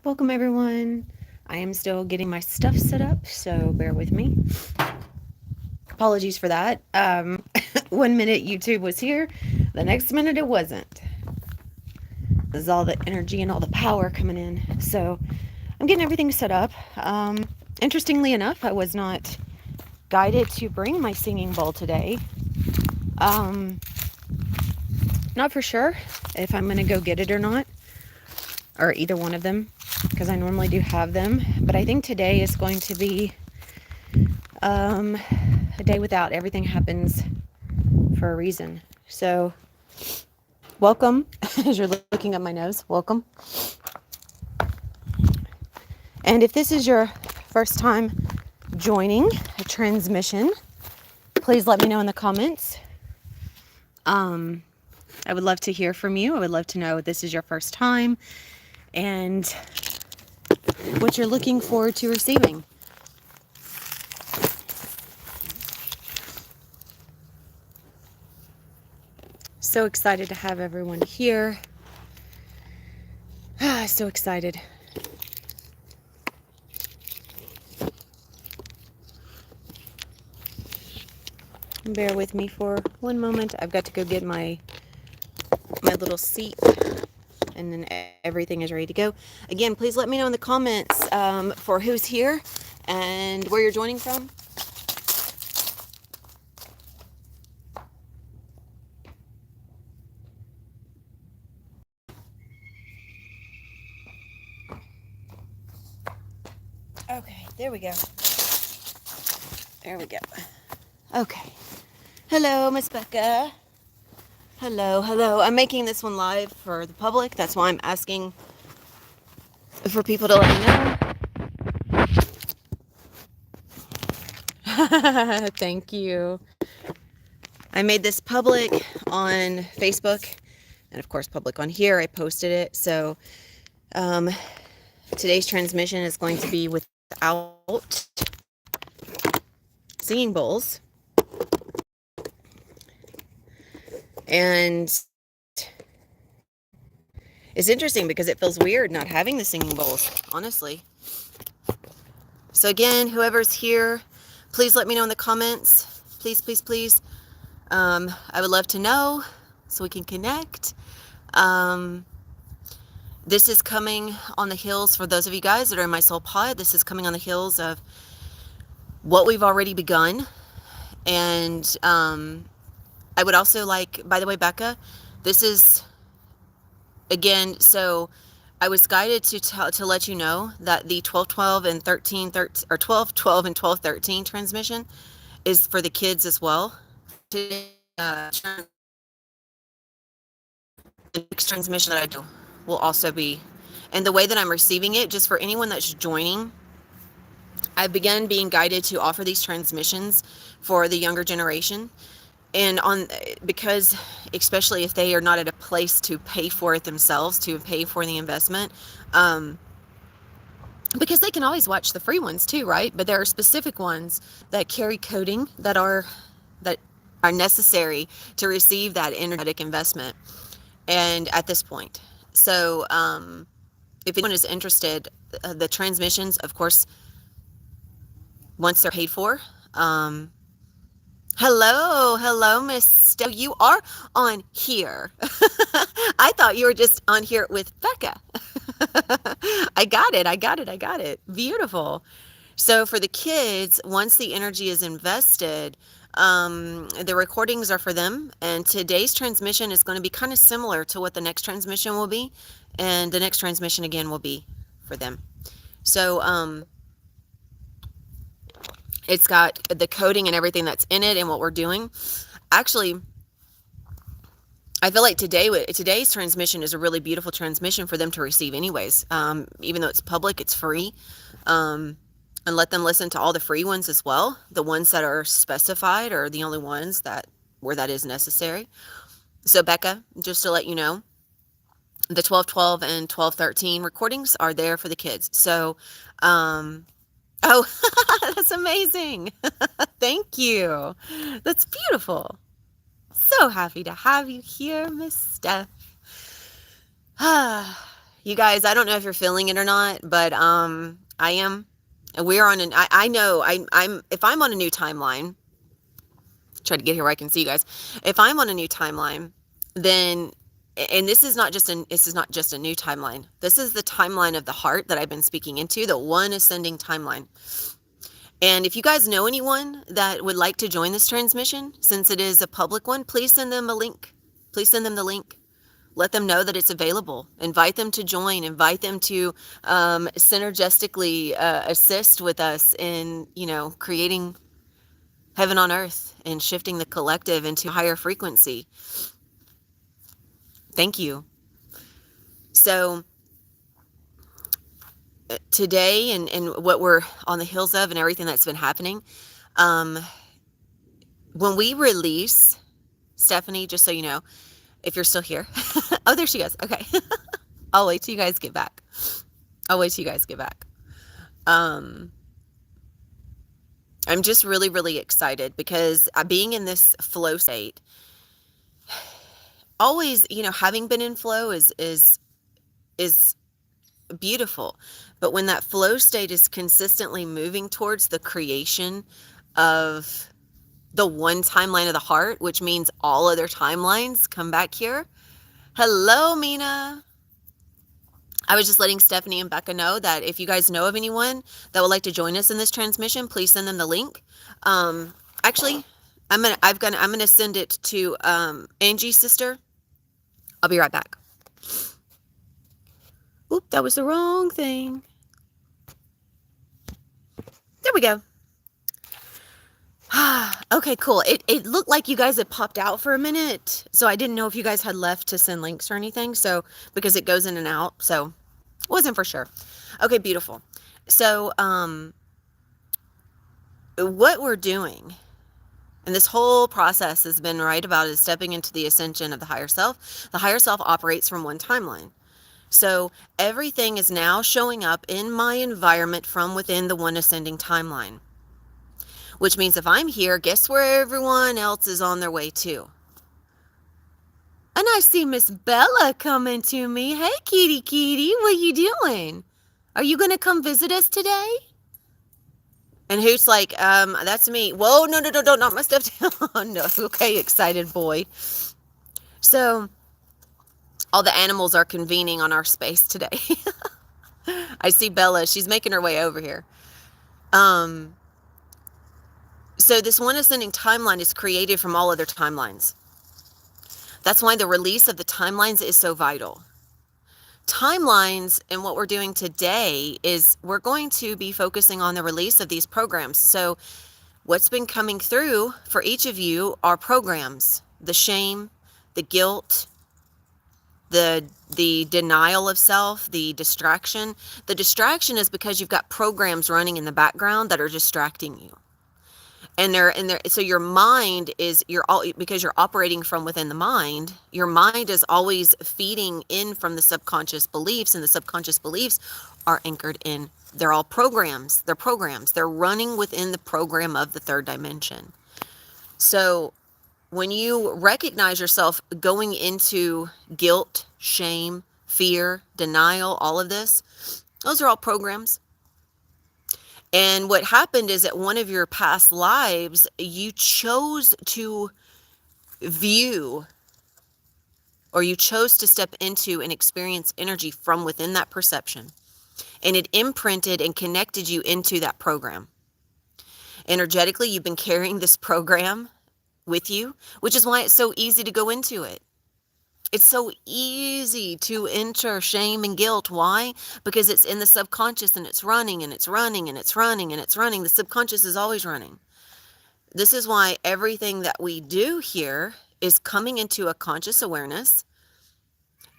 Welcome, everyone. I am still getting my stuff set up, so bear with me. Apologies for that. 1 minute YouTube was here, the next minute it wasn't. This is all the energy and all the power coming in. So I'm getting everything set up. Interestingly enough, I was not guided to bring my singing bowl today. Um, Not for sure if I'm going to go get it or not, or either one of them, because I normally do have them. But I think today is going to be um, a day without. Everything happens for a reason. So, welcome. As you're looking at my nose, welcome. And if this is your first time joining a transmission, please let me know in the comments. I would love to hear from you. I would love to know if this is your first time and what you're looking forward to receiving. So excited to have everyone here. So excited. Bear with me for one moment. I've got to go get my little seat, and then everything is ready to go. Again, please let me know in the comments for who's here and where you're joining from. Okay, there we go. There we go. Okay. Hello, Miss Becca. Hello, hello. I'm making this one live for the public. That's why I'm asking for people to let me know. Thank you. I made this public on Facebook and, of course, public on here. I posted it. So today's transmission is going to be without singing bowls. And it's interesting because it feels weird not having the singing bowls, honestly. So again, whoever's here, please let me know in the comments. Please, please, please. I would love to know so we can connect. This is coming on the heels, for those of you guys that are in my soul pod, this is coming on the heels of what we've already begun. And I would also like, by the way, Becca, this is, again, so I was guided to let you know that the 12-12 and 13-13, or 12-12 and 12-13 transmission is for the kids as well. The next transmission that I do will also be, and the way that I'm receiving it, just for anyone that's joining, I've begun being guided to offer these transmissions for the younger generation. And because especially if they are not at a place to pay for it themselves, to pay for the investment, because they can always watch the free ones too, right? But there are specific ones that carry coding that are necessary to receive that energetic investment. And at this point, so if anyone is interested, the transmissions, of course, once they're paid for, hello, Miss Stowe. You are on here. I thought you were just on here with Becca. I got it. Beautiful. So for the kids, once the energy is invested, the recordings are for them. And today's transmission is going to be kind of similar to what the next transmission will be. And the next transmission again will be for them. So, it's got the coding and everything that's in it and what we're doing. Actually, I feel like today's transmission is a really beautiful transmission for them to receive anyways. Even though it's public, it's free. And let them listen to all the free ones as well. The ones that are specified are the only ones where that is necessary. So Becca, just to let you know, the 12-12 and 12-13 recordings are there for the kids. So, oh, that's amazing. Thank you. That's beautiful. So happy to have you here, Miss Steph. You guys, I don't know if you're feeling it or not, but I am. We're on an I know I'm if I'm on a new timeline, try to get here where I can see you guys. If I'm on a new timeline, then and this is not just a new timeline. This is the timeline of the heart that I've been speaking into, the one ascending timeline. And if you guys know anyone that would like to join this transmission, since it is a public one, please send them a link. Please send them the link. Let them know that it's available. Invite them to join. Invite them to synergistically assist with us in, creating heaven on earth and shifting the collective into a higher frequency. Thank you. So today and what we're on the heels of and everything that's been happening, when we release, Stephanie, just so you know, if you're still here. Oh, there she goes. Okay. I'll wait till you guys get back. I'm just really, really excited because being in this flow state, always, having been in flow is beautiful. But when that flow state is consistently moving towards the creation of the one timeline of the heart, which means all other timelines come back here. Hello, Mina. I was just letting Stephanie and Becca know that if you guys know of anyone that would like to join us in this transmission, please send them the link. Actually, I'm gonna send it to Angie's sister. I'll be right back. Oop, that was the wrong thing. There we go. Okay, cool. It looked like you guys had popped out for a minute, so I didn't know if you guys had left to send links or anything. So because it goes in and out, so wasn't for sure. Okay, beautiful. So what we're doing, and this whole process has been right about is stepping into the ascension of the higher self. The higher self operates from one timeline. So everything is now showing up in my environment from within the one ascending timeline. Which means if I'm here, guess where everyone else is on their way to? And I see Miss Bella coming to me. Hey, kitty, what you doing? Are you going to come visit us today? And who's like, that's me. Whoa, no, not my stuff down. No, okay, excited boy. So all the animals are convening on our space today. I see Bella. She's making her way over here. So this one ascending timeline is created from all other timelines. That's why the release of the timelines is so vital. Timelines, and what we're doing today is we're going to be focusing on the release of these programs. So what's been coming through for each of you are programs, the shame, the guilt, the denial of self, the distraction. The distraction is because you've got programs running in the background that are distracting you. And so your mind is, because you're operating from within the mind, your mind is always feeding in from the subconscious beliefs, and the subconscious beliefs are anchored in, they're all programs. They're running within the program of the third dimension. So when you recognize yourself going into guilt, shame, fear, denial, all of this, those are all programs. And what happened is that one of your past lives, you chose to view, or you chose to step into and experience energy from within that perception. And it imprinted and connected you into that program. Energetically, you've been carrying this program with you, which is why it's so easy to go into it. It's so easy to enter shame and guilt. Why? Because it's in the subconscious, and it's running and it's running and it's running and it's running. The subconscious is always running. This is why everything that we do here is coming into a conscious awareness.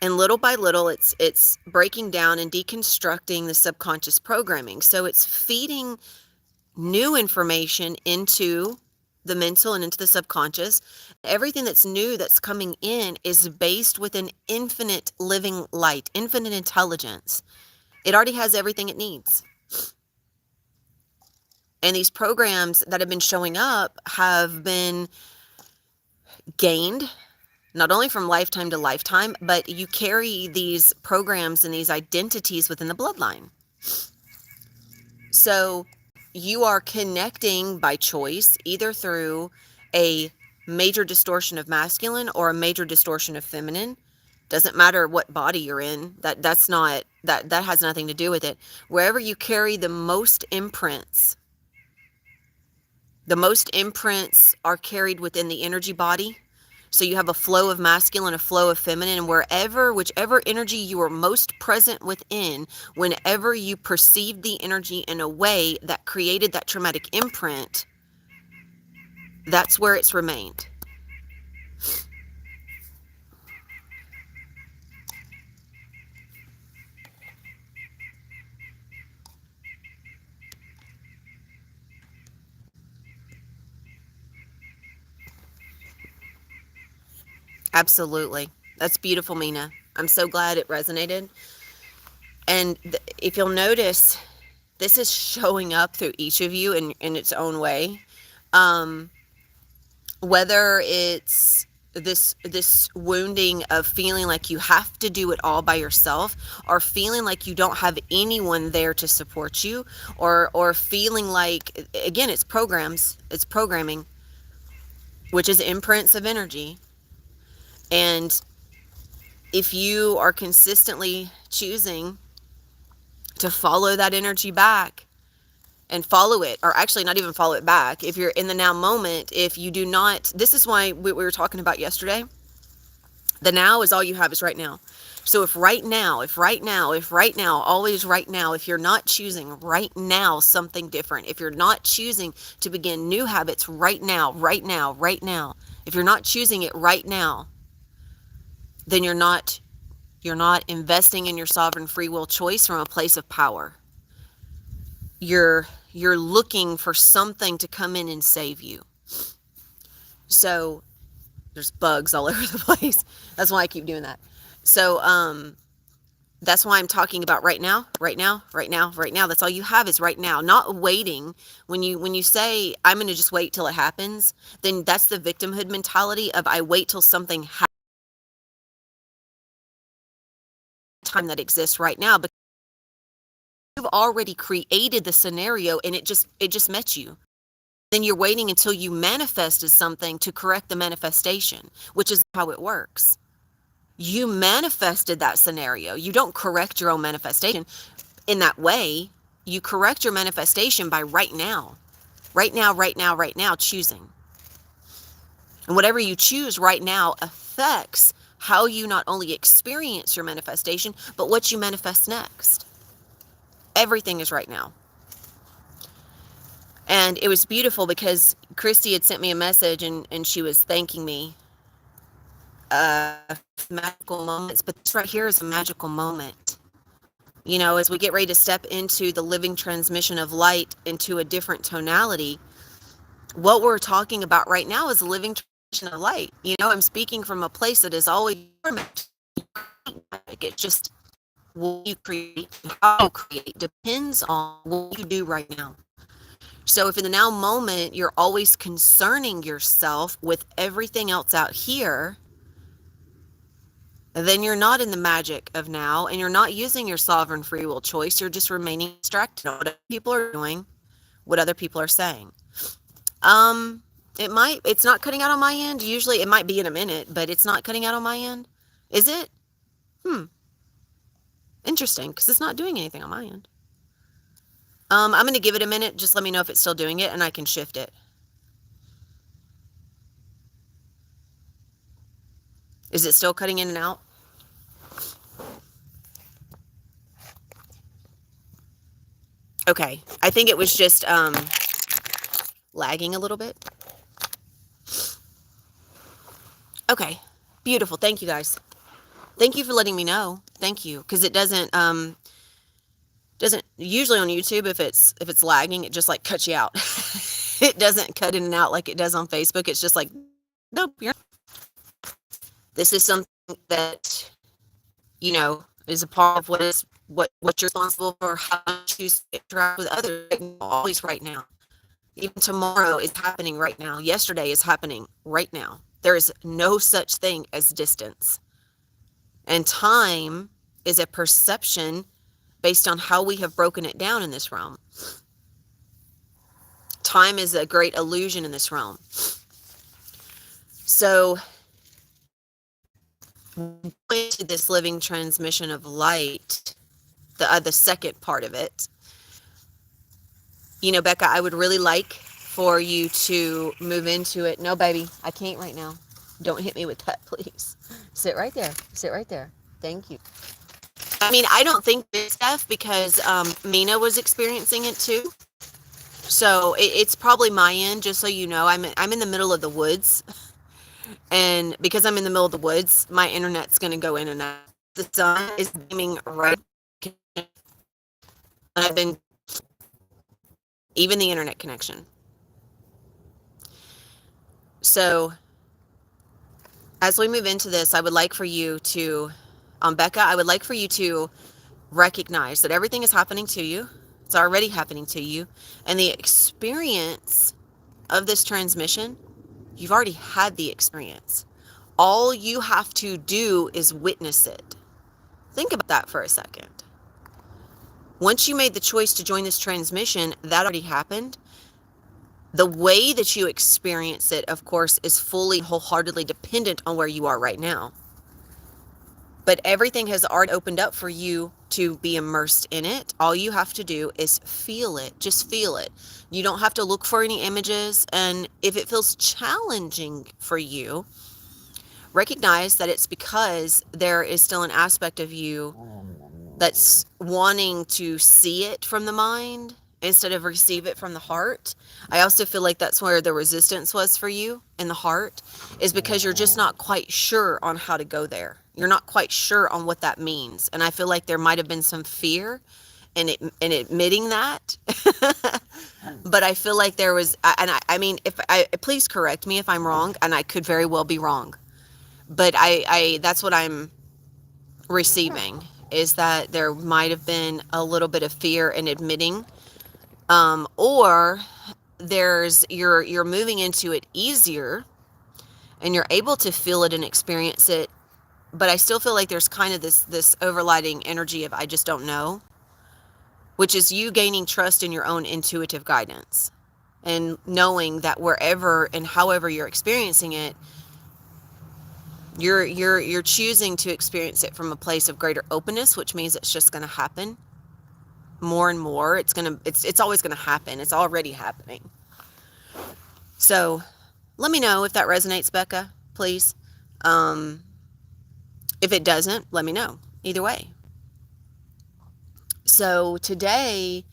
And little by little, it's breaking down and deconstructing the subconscious programming. So it's feeding new information into the mental and into the subconscious. Everything that's new that's coming in is based with an infinite living light, infinite intelligence. It already has everything it needs. And these programs that have been showing up have been gained not only from lifetime to lifetime, but you carry these programs and these identities within the bloodline. So you are connecting by choice, either through a major distortion of masculine or a major distortion of feminine. Doesn't matter what body you're in. That's not that has nothing to do with it. Wherever you carry the most imprints are carried within the energy body. So you have a flow of masculine, a flow of feminine, and whichever energy you are most present within, whenever you perceived the energy in a way that created that traumatic imprint, that's where it's remained. Absolutely. That's beautiful, Mina. I'm so glad it resonated. And if you'll notice, this is showing up through each of you in its own way. Whether it's this wounding of feeling like you have to do it all by yourself, or feeling like you don't have anyone there to support you, or feeling like, again, it's programming, which is imprints of energy. And if you are consistently choosing to follow that energy back and follow it, or actually not even follow it back, if you're in the now moment, if you do not, this is why we were talking about yesterday, the now is all you have is right now. So if right now, always right now, if you're not choosing right now something different, if you're not choosing to begin new habits right now, if you're not choosing it right now, then you're not investing in your sovereign free will choice from a place of power. You're looking for something to come in and save you. So there's bugs all over the place. That's why I keep doing that. So that's why I'm talking about right now. That's all you have is right now, not waiting. When you say I'm going to just wait till it happens, then that's the victimhood mentality of I wait till something happens. Time that exists right now, because you've already created the scenario and it just met you. Then you're waiting until you manifested something to correct the manifestation, which is how it works. You manifested that scenario. You don't correct your own manifestation in that way. You correct your manifestation by right now choosing. And whatever you choose right now affects how you not only experience your manifestation, but what you manifest next. Everything is right now. And it was beautiful because Christy had sent me a message and she was thanking me magical moments, but this right here is a magical moment. You know, as we get ready to step into the living transmission of light into a different tonality, what we're talking about right now is a living transmission of light. You know, I'm speaking from a place that is always it's just what you create, how you create depends on what you do right now. So if in the now moment you're always concerning yourself with everything else out here, then you're not in the magic of now, and you're not using your sovereign free will choice. You're just remaining distracted on what other people are doing, what other people are saying. It's not cutting out on my end. Usually it might be in a minute, but it's not cutting out on my end. Is it? Interesting, because it's not doing anything on my end. I'm going to give it a minute. Just let me know if it's still doing it and I can shift it. Is it still cutting in and out? Okay. I think it was just lagging a little bit. Okay. Beautiful. Thank you, guys. Thank you for letting me know. Thank you. Because it doesn't usually on YouTube, if it's lagging, it just like cuts you out. It doesn't cut in and out like it does on Facebook. It's just like, nope, this is something that, you know, is a part of what you're responsible for, how you choose to interact with others, always right now. Even tomorrow is happening right now. Yesterday is happening right now. There is no such thing as distance. And time is a perception based on how we have broken it down in this realm. Time is a great illusion in this realm. So, into this living transmission of light, the second part of it, you know, Becca, I would really like for you to move into it. No, baby, I can't right now. Don't hit me with that, please. Sit right there. Sit right there. Thank you. I mean, I don't think this stuff because Mina was experiencing it too. So it's probably my end, just so you know. I'm in the middle of the woods. And because I'm in the middle of the woods, my internet's going to go in and out. The sun is beaming right. I've been, even the internet connection. So as we move into this, I would like for you to, Becca, I would like for you to recognize that everything is happening to you. It's already happening to you. And the experience of this transmission, you've already had the experience. All you have to do is witness it. Think about that for a second. Once you made the choice to join this transmission, that already happened. The way that you experience it, of course, is fully, wholeheartedly dependent on where you are right now. But everything has already opened up for you to be immersed in it. All you have to do is feel it. Just feel it. You don't have to look for any images. And if it feels challenging for you, recognize that it's because there is still an aspect of you that's wanting to see it from the mind instead of receive it from the heart. I also feel like that's where the resistance was for you in the heart, is because you're just not quite sure on how to go there. You're not quite sure on what that means. And I feel like there might have been some fear in admitting that. But I feel like there was, and I mean, please correct me if I'm wrong, and I could very well be wrong. But I that's what I'm receiving, is that there might have been a little bit of fear in admitting, or you're moving into it easier and you're able to feel it and experience it. But I still feel like there's kind of this overriding energy of I just don't know, which is you gaining trust in your own intuitive guidance and knowing that wherever and however you're experiencing it, you're choosing to experience it from a place of greater openness, which means it's just going to happen more and more. It's always going to happen. It's already happening. So let me know if that resonates, Becca, please. If it doesn't, let me know. Either way. So today,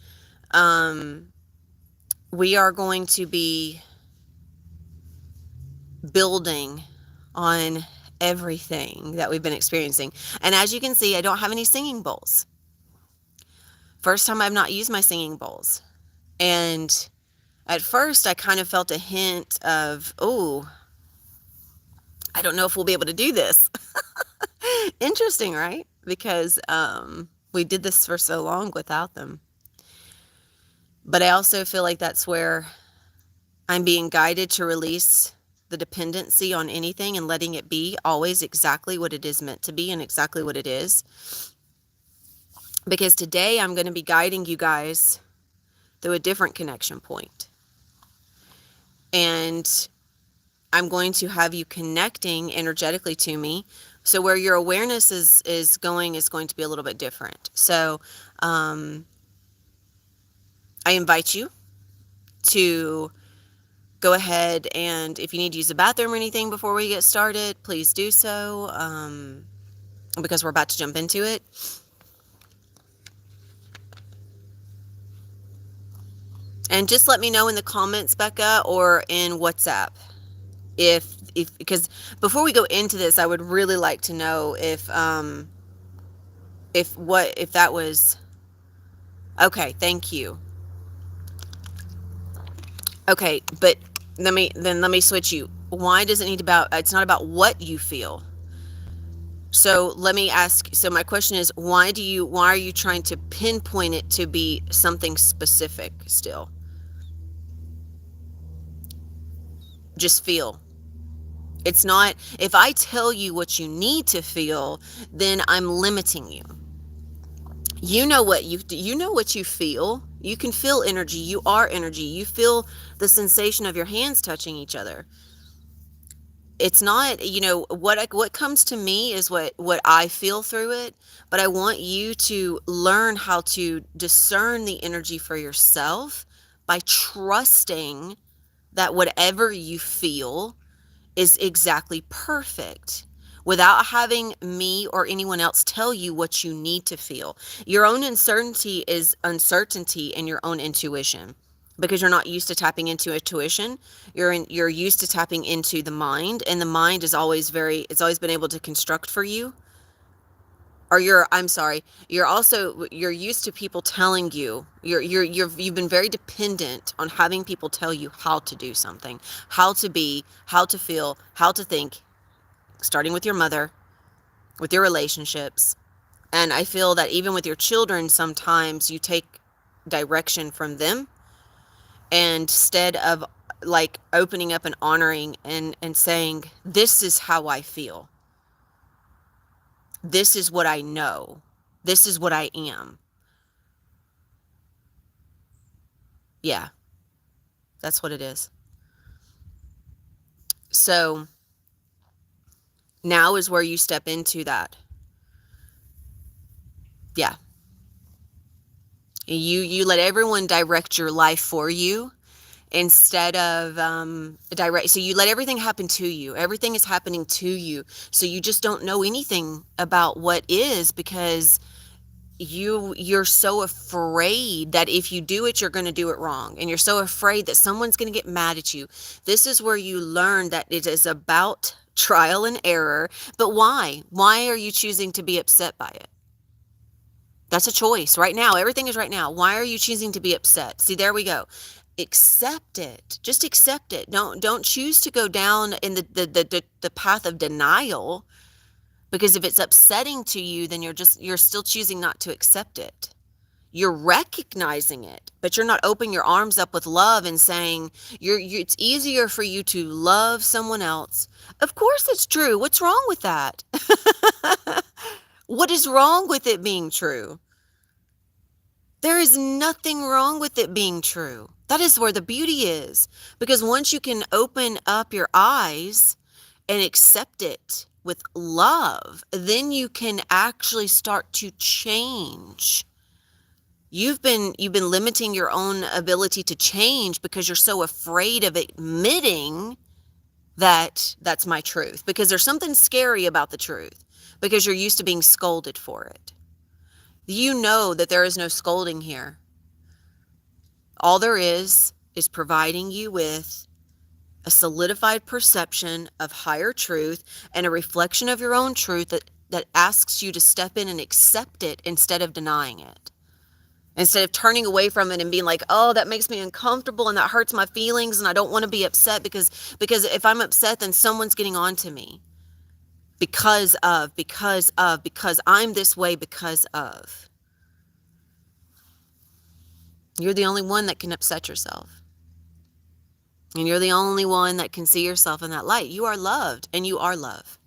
we are going to be building on everything that we've been experiencing. And as you can see, I don't have any singing bowls. First time I've not used my singing bowls. And at first I kind of felt a hint of, oh, I don't know if we'll be able to do this. Interesting, right? Because we did this for so long without them. But I also feel like that's where I'm being guided to release the dependency on anything and letting it be always exactly what it is meant to be and exactly what it is. Because today I'm going to be guiding you guys through a different connection point. And I'm going to have you connecting energetically to me. So where your awareness is going to be a little bit different. So I invite you to go ahead, and if you need to use the bathroom or anything before we get started, please do so, because we're about to jump into it. And just let me know in the comments, Becca, or in WhatsApp, if because before we go into this, I would really like to know if that was okay. Thank you. Okay, but let me switch you. Why does it need it's not about what you feel. So let me ask, so my question is, why are you trying to pinpoint it to be something specific still? Just feel. It's not, if I tell you what you need to feel, then I'm limiting you. You know what you feel. You can feel energy. You are energy. You feel the sensation of your hands touching each other. It's not, what comes to me is what I feel through it, but I want you to learn how to discern the energy for yourself by trusting that whatever you feel is exactly perfect without having me or anyone else tell you what you need to feel. Your own uncertainty is uncertainty in your own intuition because you're not used to tapping into intuition. You're used to tapping into the mind, and the mind is always it's always been able to construct for you. Or I'm sorry, you're used to people telling you. You've been very dependent on having people tell you how to do something, how to be, how to feel, how to think, starting with your mother, with your relationships. And I feel that even with your children, sometimes you take direction from them, and instead of like opening up and honoring and saying, this is how I feel. This is what I know. This is what I am. Yeah, that's what it is. So now is where you step into that. Yeah. You let everyone direct your life for you instead of direct. So you let everything happen to you. Everything is happening to you. So you just don't know anything about what is, because you're so afraid that if you do it, you're going to do it wrong. And you're so afraid that someone's going to get mad at you. This is where you learn that it is about trial and error. But why? Why are you choosing to be upset by it? That's a choice right now. Everything is right now. Why are you choosing to be upset? See, there we go. Accept it. Just accept it. Don't choose to go down in the path of denial, because if it's upsetting to you, then you're still choosing not to accept it. You're recognizing it, but you're not opening your arms up with love and saying it's easier for you to love someone else. Of course it's true. What's wrong with that? What is wrong with it being true? There is nothing wrong with it being true. That is where the beauty is. Because once you can open up your eyes and accept it with love, then you can actually start to change. You've been limiting your own ability to change because you're so afraid of admitting that that's my truth. Because there's something scary about the truth, because you're used to being scolded for it. You know that there is no scolding here. All there is providing you with a solidified perception of higher truth and a reflection of your own truth that asks you to step in and accept it instead of denying it. Instead of turning away from it and being like, oh, that makes me uncomfortable and that hurts my feelings and I don't want to be upset because if I'm upset, then someone's getting on to me because I'm this way because of. You're the only one that can upset yourself. And you're the only one that can see yourself in that light. You are loved and you are love.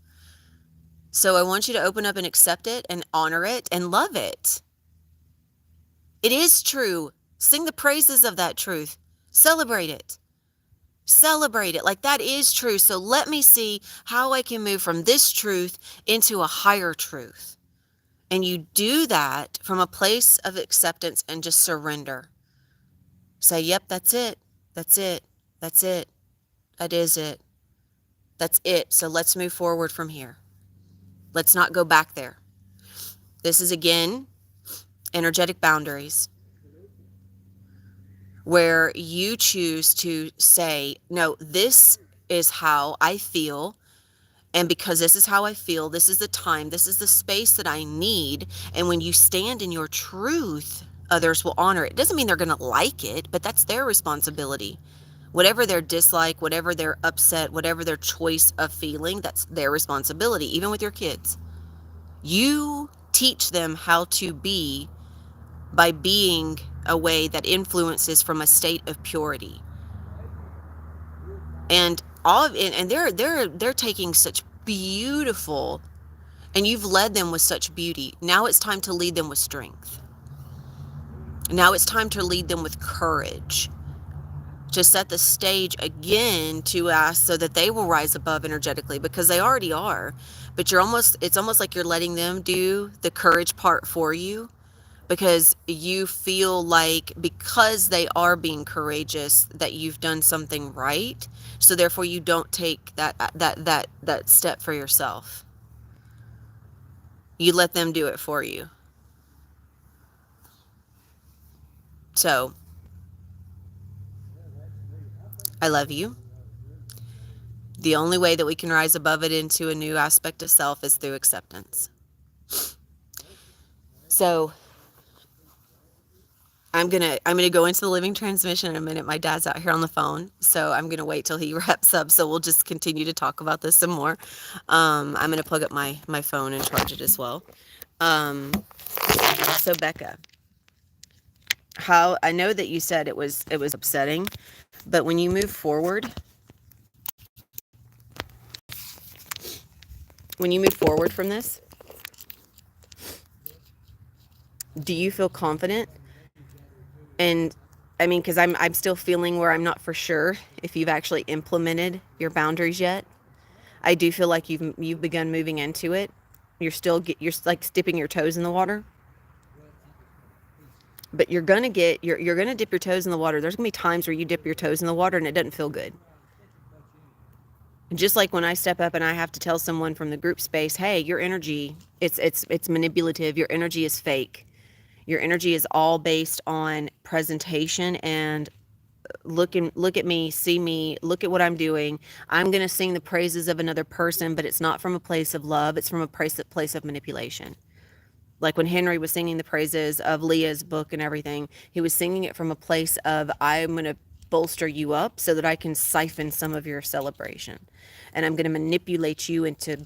So I want you to open up and accept it and honor it and love it. It is true. Sing the praises of that truth. Celebrate it. Celebrate it like that is true. So let me see how I can move from this truth into a higher truth. And you do that from a place of acceptance and just surrender. Say, yep, that's it. That's it. That's it. That is it. That's it. So let's move forward from here. Let's not go back there. This is, again, energetic boundaries, where you choose to say, no, this is how I feel. And because this is how I feel, this is the time, this is the space that I need. And when you stand in your truth, others will honor it. It doesn't mean they're going to like it, but that's their responsibility. Whatever their dislike, whatever their upset, whatever their choice of feeling, that's their responsibility, even with your kids. You teach them how to be by being a way that influences from a state of purity. And all of and they're taking such beautiful, and you've led them with such beauty. Now it's time to lead them with strength. Now it's time to lead them with courage, to set the stage again to ask so that they will rise above energetically, because they already are. But it's almost like you're letting them do the courage part for you, because you feel like, because they are being courageous, that you've done something right. So therefore you don't take that step for yourself. You let them do it for you. So I love you. The only way that we can rise above it into a new aspect of self is through acceptance. So I'm gonna go into the living transmission in a minute. My dad's out here on the phone, so I'm gonna wait till he wraps up. So we'll just continue to talk about this some more. I'm gonna plug up my phone and charge it as well. So Becca, how I know that you said it was upsetting, but when you move forward, from this, do you feel confident? And I mean, because I'm still feeling where I'm not for sure if you've actually implemented your boundaries yet. I do feel like you've begun moving into it. You're like dipping your toes in the water. But you're gonna dip your toes in the water. There's gonna be times where you dip your toes in the water and it doesn't feel good. And just like when I step up and I have to tell someone from the group space, hey, your energy, it's manipulative. Your energy is fake. Your energy is all based on presentation and look at me, see me, look at what I'm doing. I'm going to sing the praises of another person, but it's not from a place of love. It's from a place of manipulation. Like when Henry was singing the praises of Leah's book and everything, he was singing it from a place of, I'm going to bolster you up so that I can siphon some of your celebration. And I'm going to manipulate you into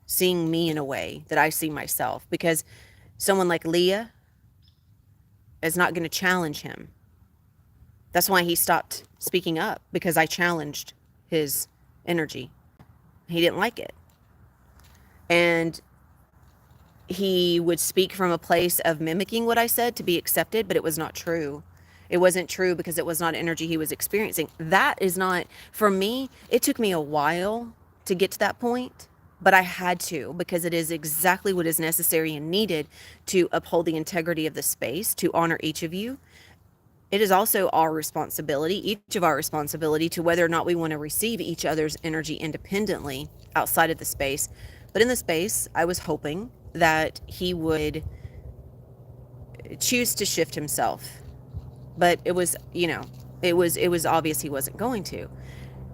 seeing me in a way that I see myself. Because someone like Leah is not going to challenge him. That's why he stopped speaking up, because I challenged his energy. He didn't like it. And he would speak from a place of mimicking what I said to be accepted, but it was not true. It wasn't true because it was not energy he was experiencing. That is not, for me, it took me a while to get to that point, but I had to, because it is exactly what is necessary and needed to uphold the integrity of the space, to honor each of you. It is also our responsibility, each of our responsibility, to whether or not we want to receive each other's energy independently outside of the space. But in the space, I was hoping that he would choose to shift himself. But it was, it was obvious he wasn't going to.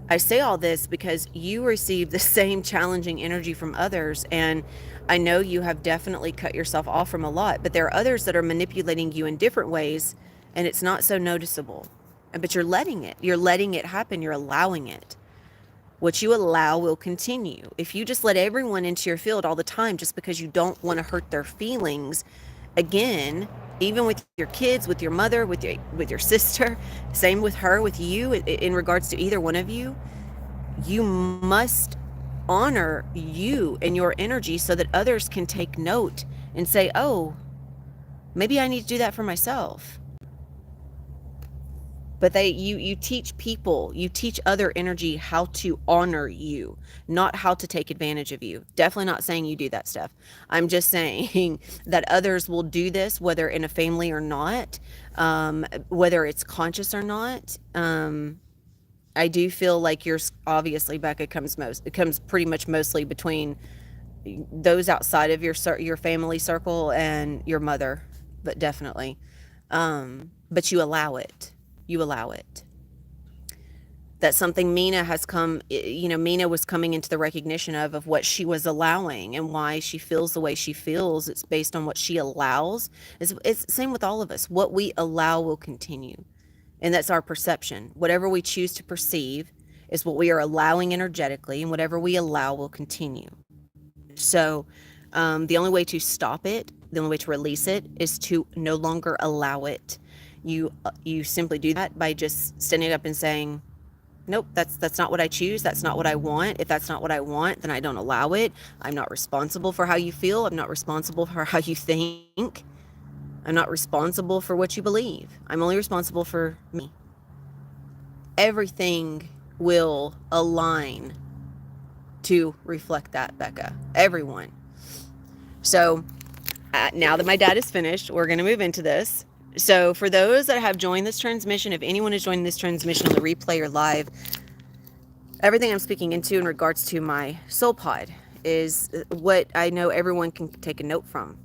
I say all this because you receive the same challenging energy from others, and I know you have definitely cut yourself off from a lot, but there are others that are manipulating you in different ways, and it's not so noticeable. But you're letting it happen. You're allowing it. What you allow will continue. If you just let everyone into your field all the time just because you don't want to hurt their feelings, again, even with your kids, with your mother, with your sister, same with her, with you, in regards to either one of you, you must honor you and your energy so that others can take note and say, oh, maybe I need to do that for myself. But you teach people, you teach other energy how to honor you, not how to take advantage of you. Definitely not saying you do that stuff. I'm just saying that others will do this, whether in a family or not, whether it's conscious or not. I do feel like yours, obviously, Becca, it comes pretty much mostly between those outside of your family circle and your mother, but definitely. But you allow it. You allow it. That's something Mina has come, Mina was coming into the recognition of what she was allowing and why she feels the way she feels. It's based on what she allows. It's the same with all of us. What we allow will continue. And that's our perception. Whatever we choose to perceive is what we are allowing energetically, and whatever we allow will continue. So the only way to stop it, the only way to release it, is to no longer allow it. You simply do that by just standing up and saying, Nope, that's not what I choose. That's not what I want. If that's not what I want, then I don't allow it. I'm not responsible for how you feel. I'm not responsible for how you think. I'm not responsible for what you believe. I'm only responsible for me. Everything will align to reflect that, Becca. Everyone. So now that my dad is finished, we're going to move into this. So for those that have joined this transmission, if anyone is joining this transmission on the replay or live, everything I'm speaking into in regards to my soul pod is what I know everyone can take a note from.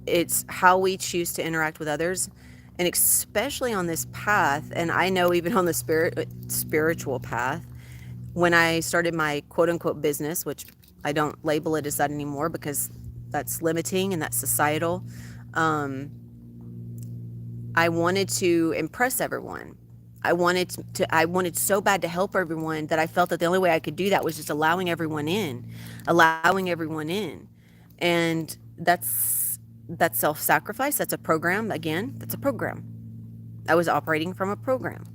It's how we choose to interact with others, and especially on this path. And I know even on the spiritual path, when I started my quote unquote business, which I don't label it as that anymore because that's limiting and that's societal. I wanted to impress everyone. I wanted so bad to help everyone that I felt that the only way I could do that was just allowing everyone in. And that's self-sacrifice. That's a program. Again, that's a program. I was operating from a program.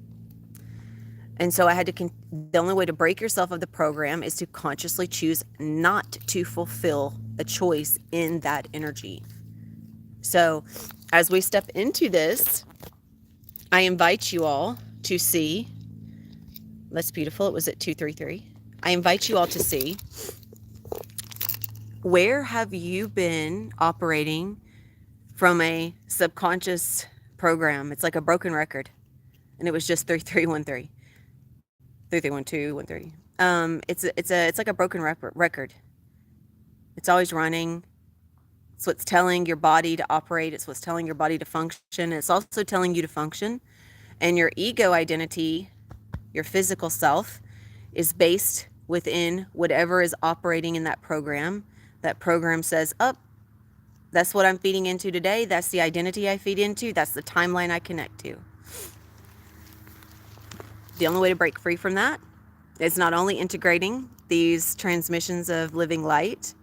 And so I had to, the only way to break yourself of the program is to consciously choose not to fulfill a choice in that energy. So as we step into this, I invite you all to see, that's beautiful, it was at 233. I invite you all to see, where have you been operating from a subconscious program? It's like a broken record. And it was just 3313. 331213. It's like a broken record. It's always running. It's what's telling your body to operate. It's what's telling your body to function. It's also telling you to function. And your ego identity, your physical self, is based within whatever is operating in that program. That program says, oh, that's what I'm feeding into today. That's the identity I feed into. That's the timeline I connect to. The only way to break free from that is not only integrating these transmissions of living light,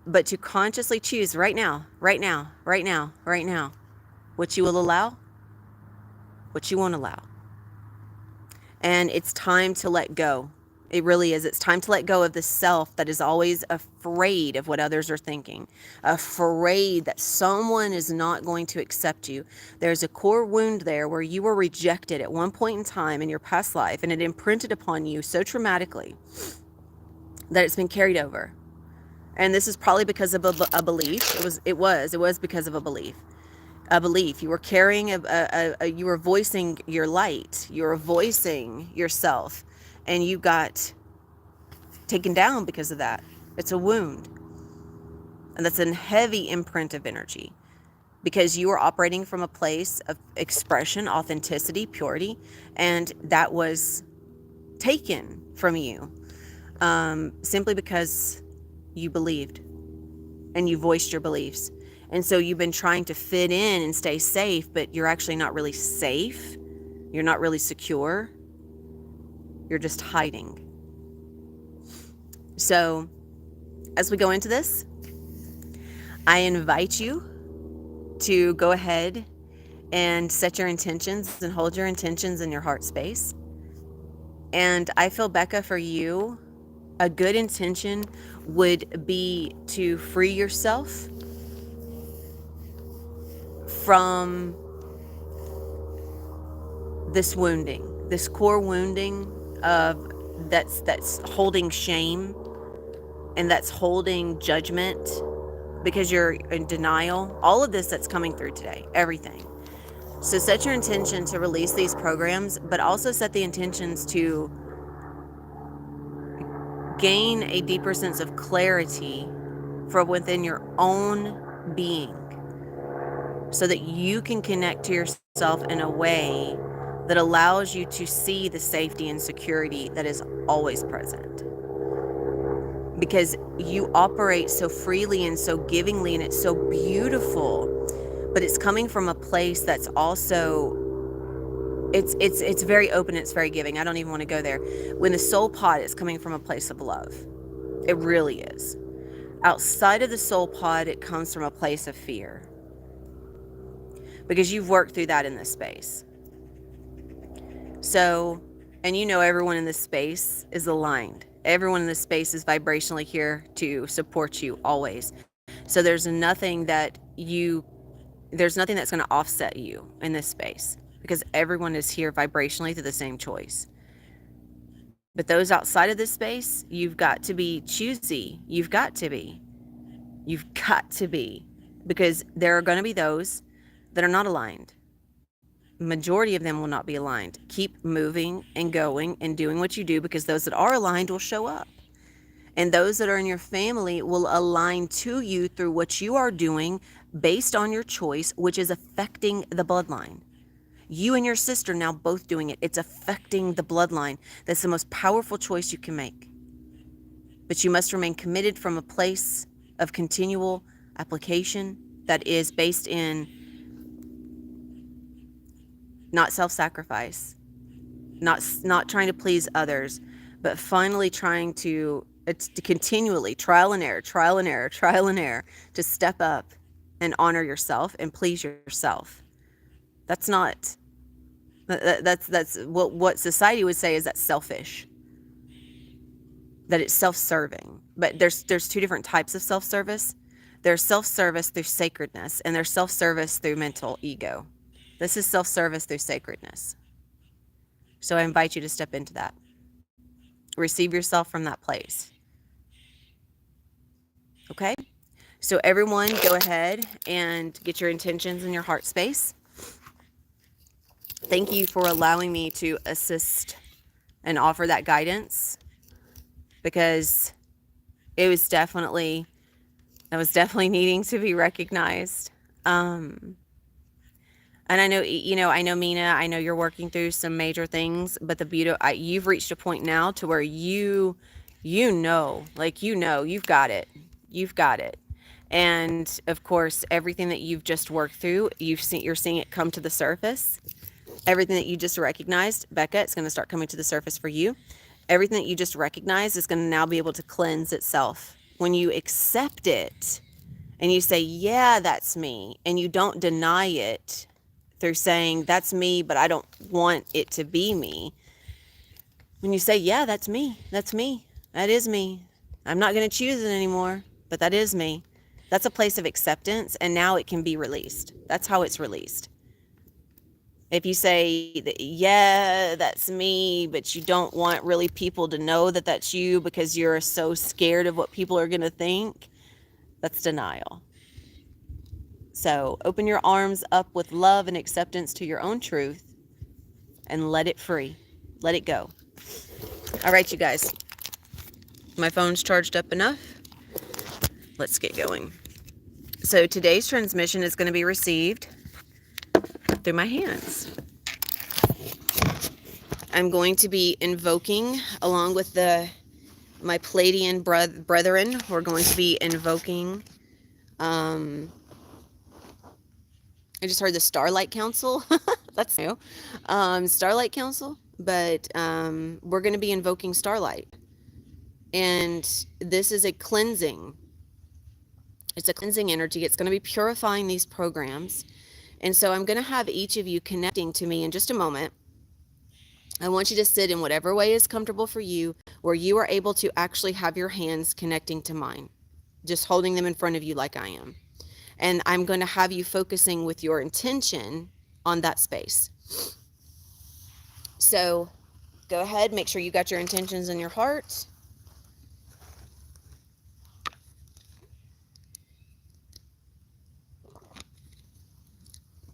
but to consciously choose right now, what you will allow, what you won't allow. And it's time to let go. It really is. It's time to let go of the self that is always afraid of what others are thinking, afraid that someone is not going to accept you. There's a core wound there where you were rejected at one point in time in your past life, and it imprinted upon you so traumatically that it's been carried over. And this is probably because of a belief. It was because of a belief. You were carrying you were voicing your light, you were voicing yourself, and you got taken down because of that. It's a wound, and that's a heavy imprint of energy, because you were operating from a place of expression, authenticity, purity, and that was taken from you, simply because you believed and you voiced your beliefs. And so you've been trying to fit in and stay safe, but you're actually not really safe. You're not really secure. You're just hiding. So as we go into this, I invite you to go ahead and set your intentions and hold your intentions in your heart space. And I feel, Becca, for you, a good intention would be to free yourself from this wounding, this core wounding of that's holding shame, and that's holding judgment because you're in denial. All of this that's coming through today, everything. So set your intention to release these programs, but also set the intentions to gain a deeper sense of clarity from within your own being, so that you can connect to yourself in a way that allows you to see the safety and security that is always present. Because you operate so freely and so givingly, and it's so beautiful, but it's coming from a place that's also, it's very open, it's very giving. I don't even want to go there. When the soul pod is coming from a place of love, it really is. Outside of the soul pod, it comes from a place of fear, because you've worked through that in this space. So, and you know, everyone in this space is aligned. Everyone in this space is vibrationally here to support you always. So there's nothing that's going to offset you in this space, because everyone is here vibrationally to the same choice. But those outside of this space, you've got to be choosy. You've got to be. You've got to be. Because there are going to be those that are not aligned. Majority of them will not be aligned. Keep moving and going and doing what you do, because those that are aligned will show up. And those that are in your family will align to you through what you are doing based on your choice, which is affecting the bloodline. You and your sister now both doing it. It's affecting the bloodline. That's the most powerful choice you can make. But you must remain committed from a place of continual application that is based in not self-sacrifice, not trying to please others, but finally trying to continually trial and error, to step up and honor yourself and please yourself. That's not that's what society would say is that's selfish, that it's self-serving. But there's two different types of self-service. There's self-service through sacredness, and there's self-service through mental ego. This is self-service through sacredness. So I invite you to step into that. Receive yourself from that place. Okay? So everyone, go ahead and get your intentions in your heart space. Thank you for allowing me to assist and offer that guidance, because it was definitely needing to be recognized. And I know, I know, Mina, I know you're working through some major things, but you've reached a point now to where you've got it. You've got it. And of course, everything that you've just worked through, you're seeing it come to the surface. Everything that you just recognized, Becca, it's going to start coming to the surface for you. Everything that you just recognized is going to now be able to cleanse itself. When you accept it and you say, yeah, that's me, and you don't deny it through saying, that's me, but I don't want it to be me. When you say, yeah, that's me, that is me, I'm not going to choose it anymore, but that is me. That's a place of acceptance, and now it can be released. That's how it's released. If you say, yeah, that's me, but you don't want really people to know that that's you because you're so scared of what people are going to think, that's denial. So open your arms up with love and acceptance to your own truth and let it free. Let it go. All right, you guys. My phone's charged up enough. Let's get going. So today's transmission is going to be received through my hands. I'm going to be invoking, along with my Pleiadian brethren, we're going to be invoking, I just heard the Starlight Council. That's new. Starlight Council. But we're going to be invoking Starlight. And this is a cleansing. It's a cleansing energy. It's going to be purifying these programs. And so I'm going to have each of you connecting to me in just a moment. I want you to sit in whatever way is comfortable for you, where you are able to actually have your hands connecting to mine, just holding them in front of you like I am. And I'm going to have you focusing with your intention on that space. So go ahead, make sure you got your intentions in your heart.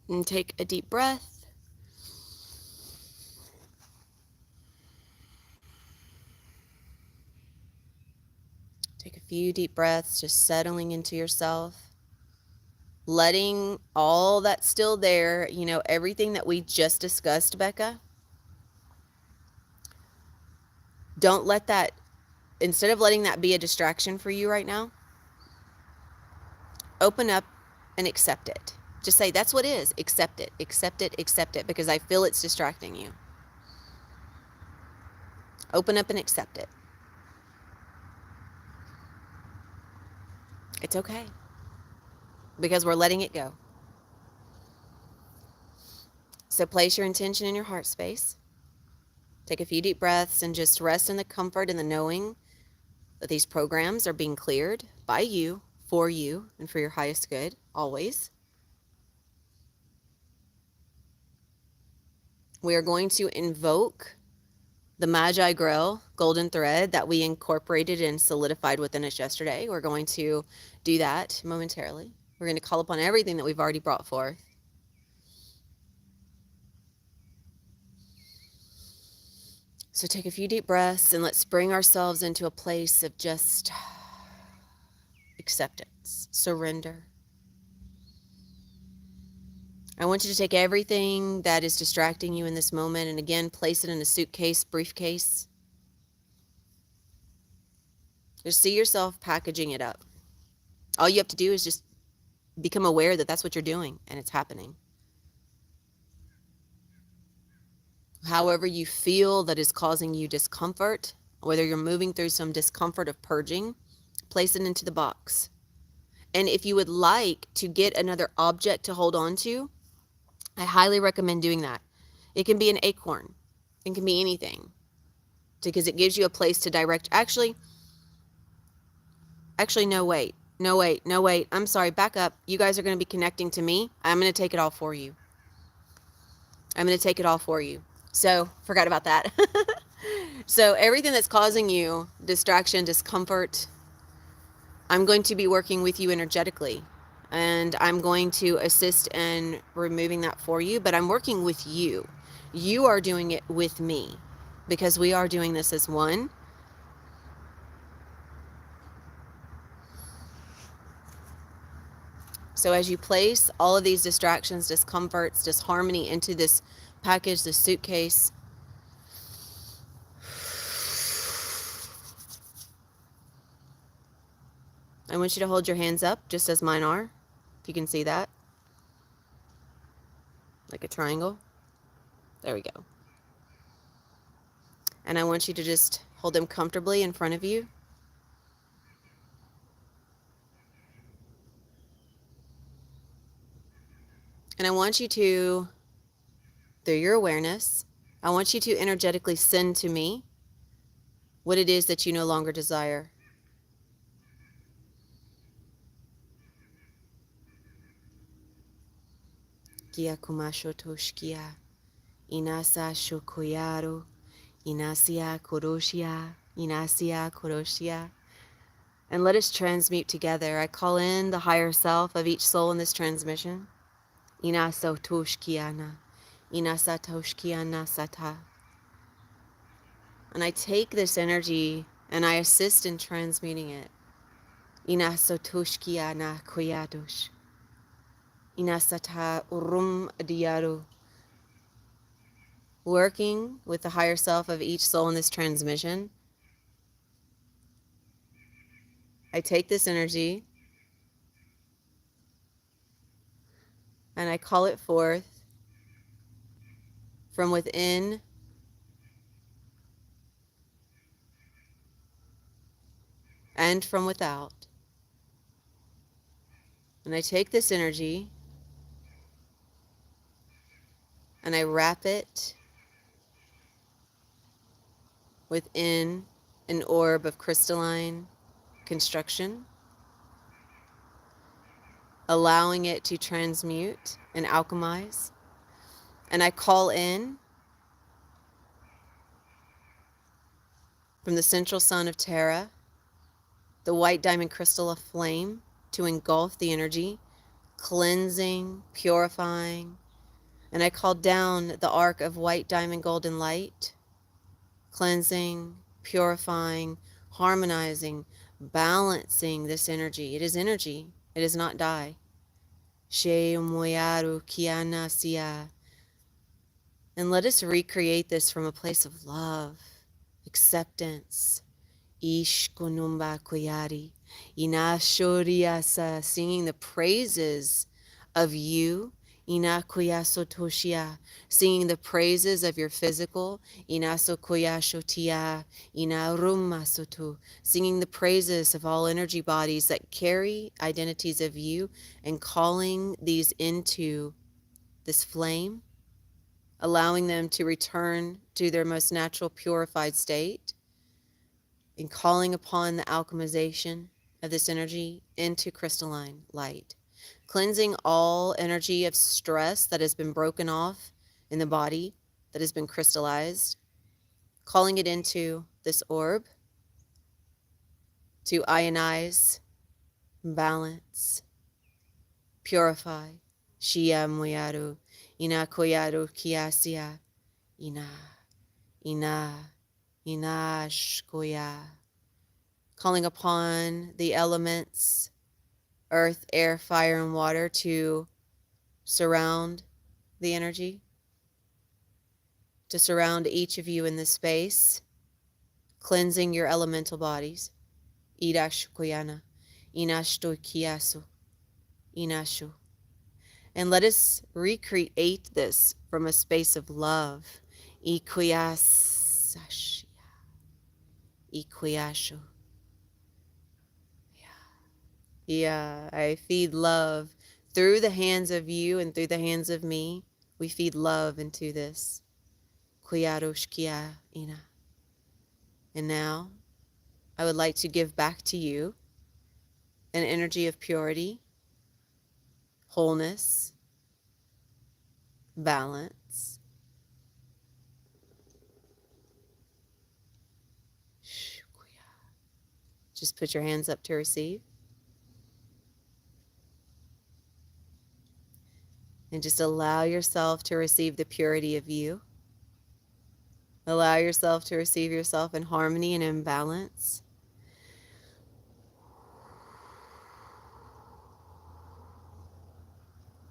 And take a deep breath. Take a few deep breaths, just settling into yourself. Letting all that's still there, everything that we just discussed, Becca. Don't let that, instead of letting that be a distraction for you right now, open up and accept it. Just say, that's what is. Accept it, because I feel it's distracting you. Open up and accept it. It's okay, because we're letting it go. So place your intention in your heart space. Take a few deep breaths and just rest in the comfort and the knowing that these programs are being cleared by you, and for your highest good, always. We are going to invoke the Magi Grail golden thread that we incorporated and solidified within us yesterday. We're going to do that momentarily. We're going to call upon everything that we've already brought forth. So take a few deep breaths and let's bring ourselves into a place of just acceptance, surrender. I want you to take everything that is distracting you in this moment and again, place it in a suitcase, briefcase. Just see yourself packaging it up. All you have to do is just become aware that that's what you're doing and it's happening. However you feel that is causing you discomfort, whether you're moving through some discomfort of purging, place it into the box. And if you would like to get another object to hold on to, I highly recommend doing that. It can be an acorn. It can be anything. Because it gives you a place to direct. Actually, no, wait. I'm sorry, back up. You guys are going to be connecting to me. I'm going to take it all for you. So, forgot about that. So, everything that's causing you distraction, discomfort, I'm going to be working with you energetically. And I'm going to assist in removing that for you. But I'm working with you. You are doing it with me. Because we are doing this as one. So as you place all of these distractions, discomforts, disharmony into this package, this suitcase, I want you to hold your hands up just as mine are, if you can see that, like a triangle. There we go. And I want you to just hold them comfortably in front of you. And I want you to, through your awareness, I want you to energetically send to me what it is that you no longer desire. Kia kumasho toshkia, inasa shokoyaro, inasia koroshia. And let us transmute together. I call in the higher self of each soul in this transmission. Inaso toshkiana, inasa toshkiana sata. And I take this energy and I assist in transmuting it. Inaso toshkiana koyadosh. Inasata urum diyaru. Working with the higher self of each soul in this transmission. I take this energy and I call it forth from within and from without. And I take this energy and I wrap it within an orb of crystalline construction, allowing it to transmute and alchemize. And I call in from the central sun of Terra, the white diamond crystal of flame to engulf the energy, cleansing, purifying. And I call down the arc of white diamond golden light, cleansing, purifying, harmonizing, balancing this energy. It is energy. It is not die. She moyaru kiana sia. And let us recreate this from a place of love, acceptance. Ish konumba koyari. Ina shoriasa, singing the praises of you. Ina koyaso toshia, singing the praises of your physical. Ina so koyashotia. Ina rumma soto, singing the praises of all energy bodies that carry identities of you and calling these into this flame allowing them to return to their most natural purified state, and calling upon the alchemization of this energy into crystalline light, cleansing all energy of stress that has been broken off in the body, that has been crystallized, calling it into this orb to ionize, balance, purify. Shia moyaru, ina koyaru kiasia, ina, ina shkoya. Calling upon the elements, earth, air, fire, and water to surround the energy, to surround each of you in this space, cleansing your elemental bodies. Irash koyana, inashto kiasu, inashu. And let us recreate this from a space of love. Ikuyasashia, ikuyashu. Yeah, I feed love through the hands of you and through the hands of me. We feed love into this. Kuyarushkia ina. And now I would like to give back to you an energy of purity, wholeness, balance. Just put your hands up to receive. And just allow yourself to receive the purity of you. Allow yourself to receive yourself in harmony and in balance.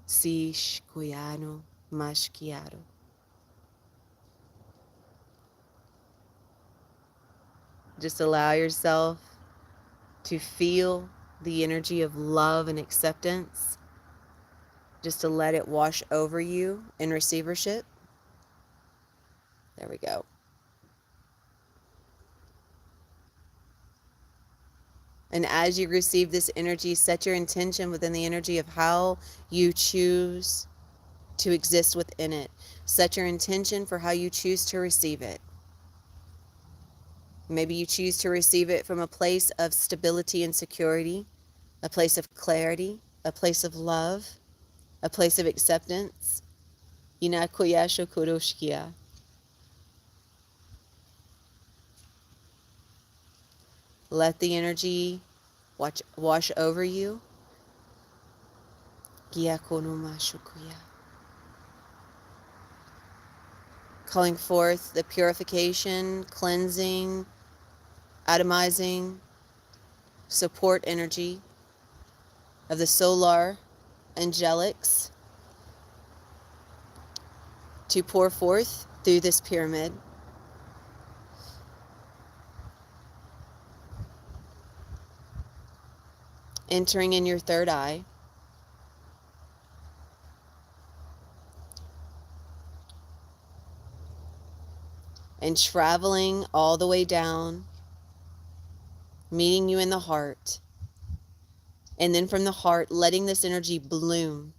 Si shkuyano mashkiaro. Just allow yourself to feel the energy of love and acceptance. Just to let it wash over you in receivership. There we go. And as you receive this energy, set your intention within the energy of how you choose to exist within it. Set your intention for how you choose to receive it. Maybe you choose to receive it from a place of stability and security, a place of clarity, a place of love, a place of acceptance. Inakoyasho kuroshkia. Let the energy wash over you. Calling forth the purification, cleansing, atomizing, support energy of the solar angelics to pour forth through this pyramid. Entering in your third eye. And traveling all the way down, meeting you in the heart. And then from the heart, letting this energy bloom.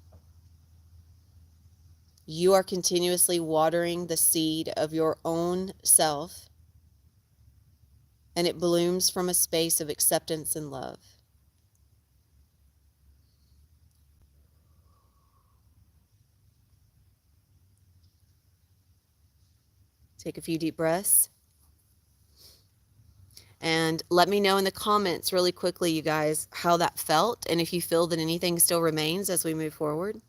You are continuously watering the seed of your own self, and it blooms from a space of acceptance and love. Take a few deep breaths. And let me know in the comments really quickly, you guys, how that felt, and if you feel that anything still remains as we move forward.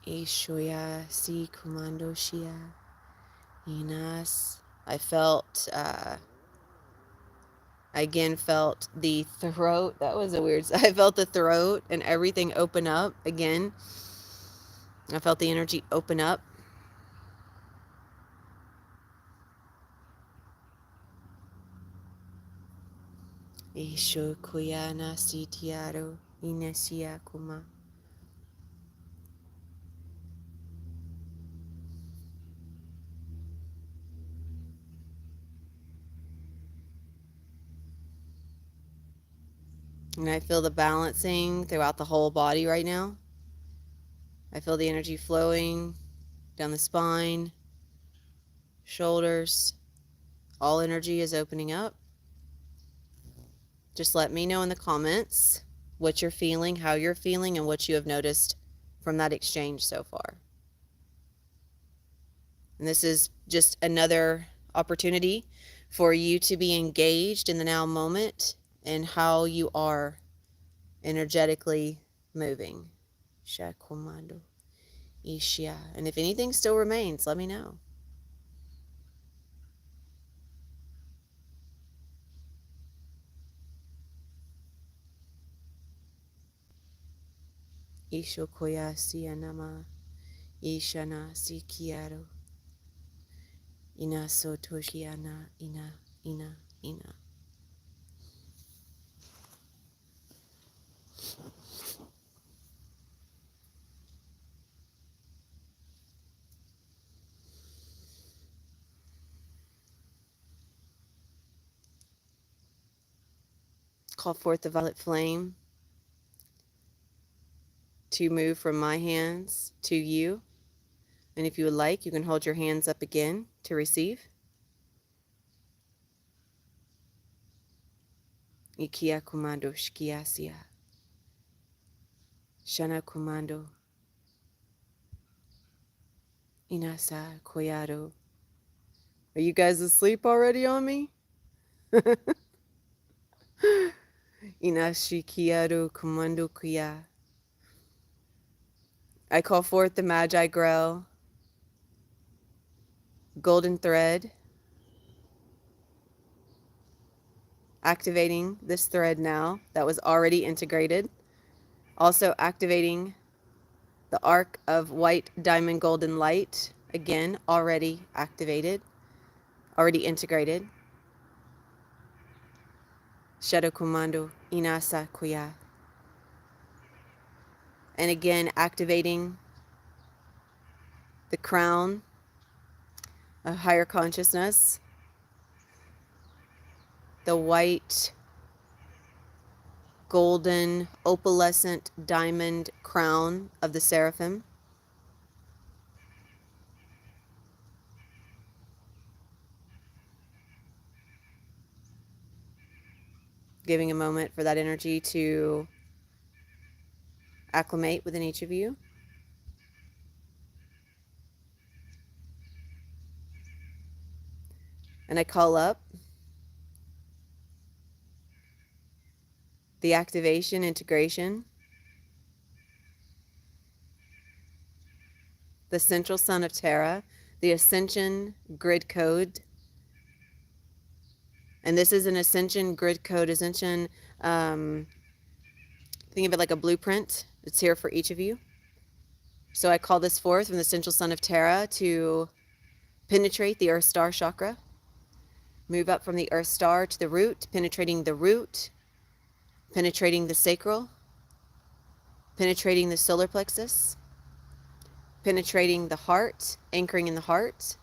Ishoya si kumando shia inas. I felt, I again felt the throat. That was a weird, I felt the throat and everything open up again. I felt the energy open up. Isho kuyana sitiaro inesia kuma. And I feel the balancing throughout the whole body right now. I feel the energy flowing down the spine, shoulders. All energy is opening up. Just let me know in the comments what you're feeling, how you're feeling, and what you have noticed from that exchange so far. And this is just another opportunity for you to be engaged in the now moment and how you are energetically moving. Shakomando, Ishia. And if anything still remains, let me know. Ishokoya siyanama, Ishana sikiaro, Ina sotoshiana, ina. Call forth the violet flame to move from my hands to you. And if you would like, you can hold your hands up again to receive. Ikia kumando shkiasia. Shana kumando. Inasa koyado. Are you guys asleep already on me? Inashi kiado kumando kuya. I call forth the Magi Grail golden thread, activating this thread now that was already integrated. Also activating the arc of white diamond golden light, again, already activated, already integrated. Shadow Commando Inasa Kuya. And again, activating the crown of higher consciousness, the white, golden, opalescent diamond crown of the seraphim. Giving a moment for that energy to acclimate within each of you. And I call up the activation, integration, the central sun of Terra, the ascension grid code. And this is an ascension grid code, ascension, think of it like a blueprint. It's here for each of you. So I call this forth from the central sun of Terra to penetrate the earth star chakra, move up from the earth star to the root, penetrating the sacral, penetrating the solar plexus, penetrating the heart, anchoring in the heart,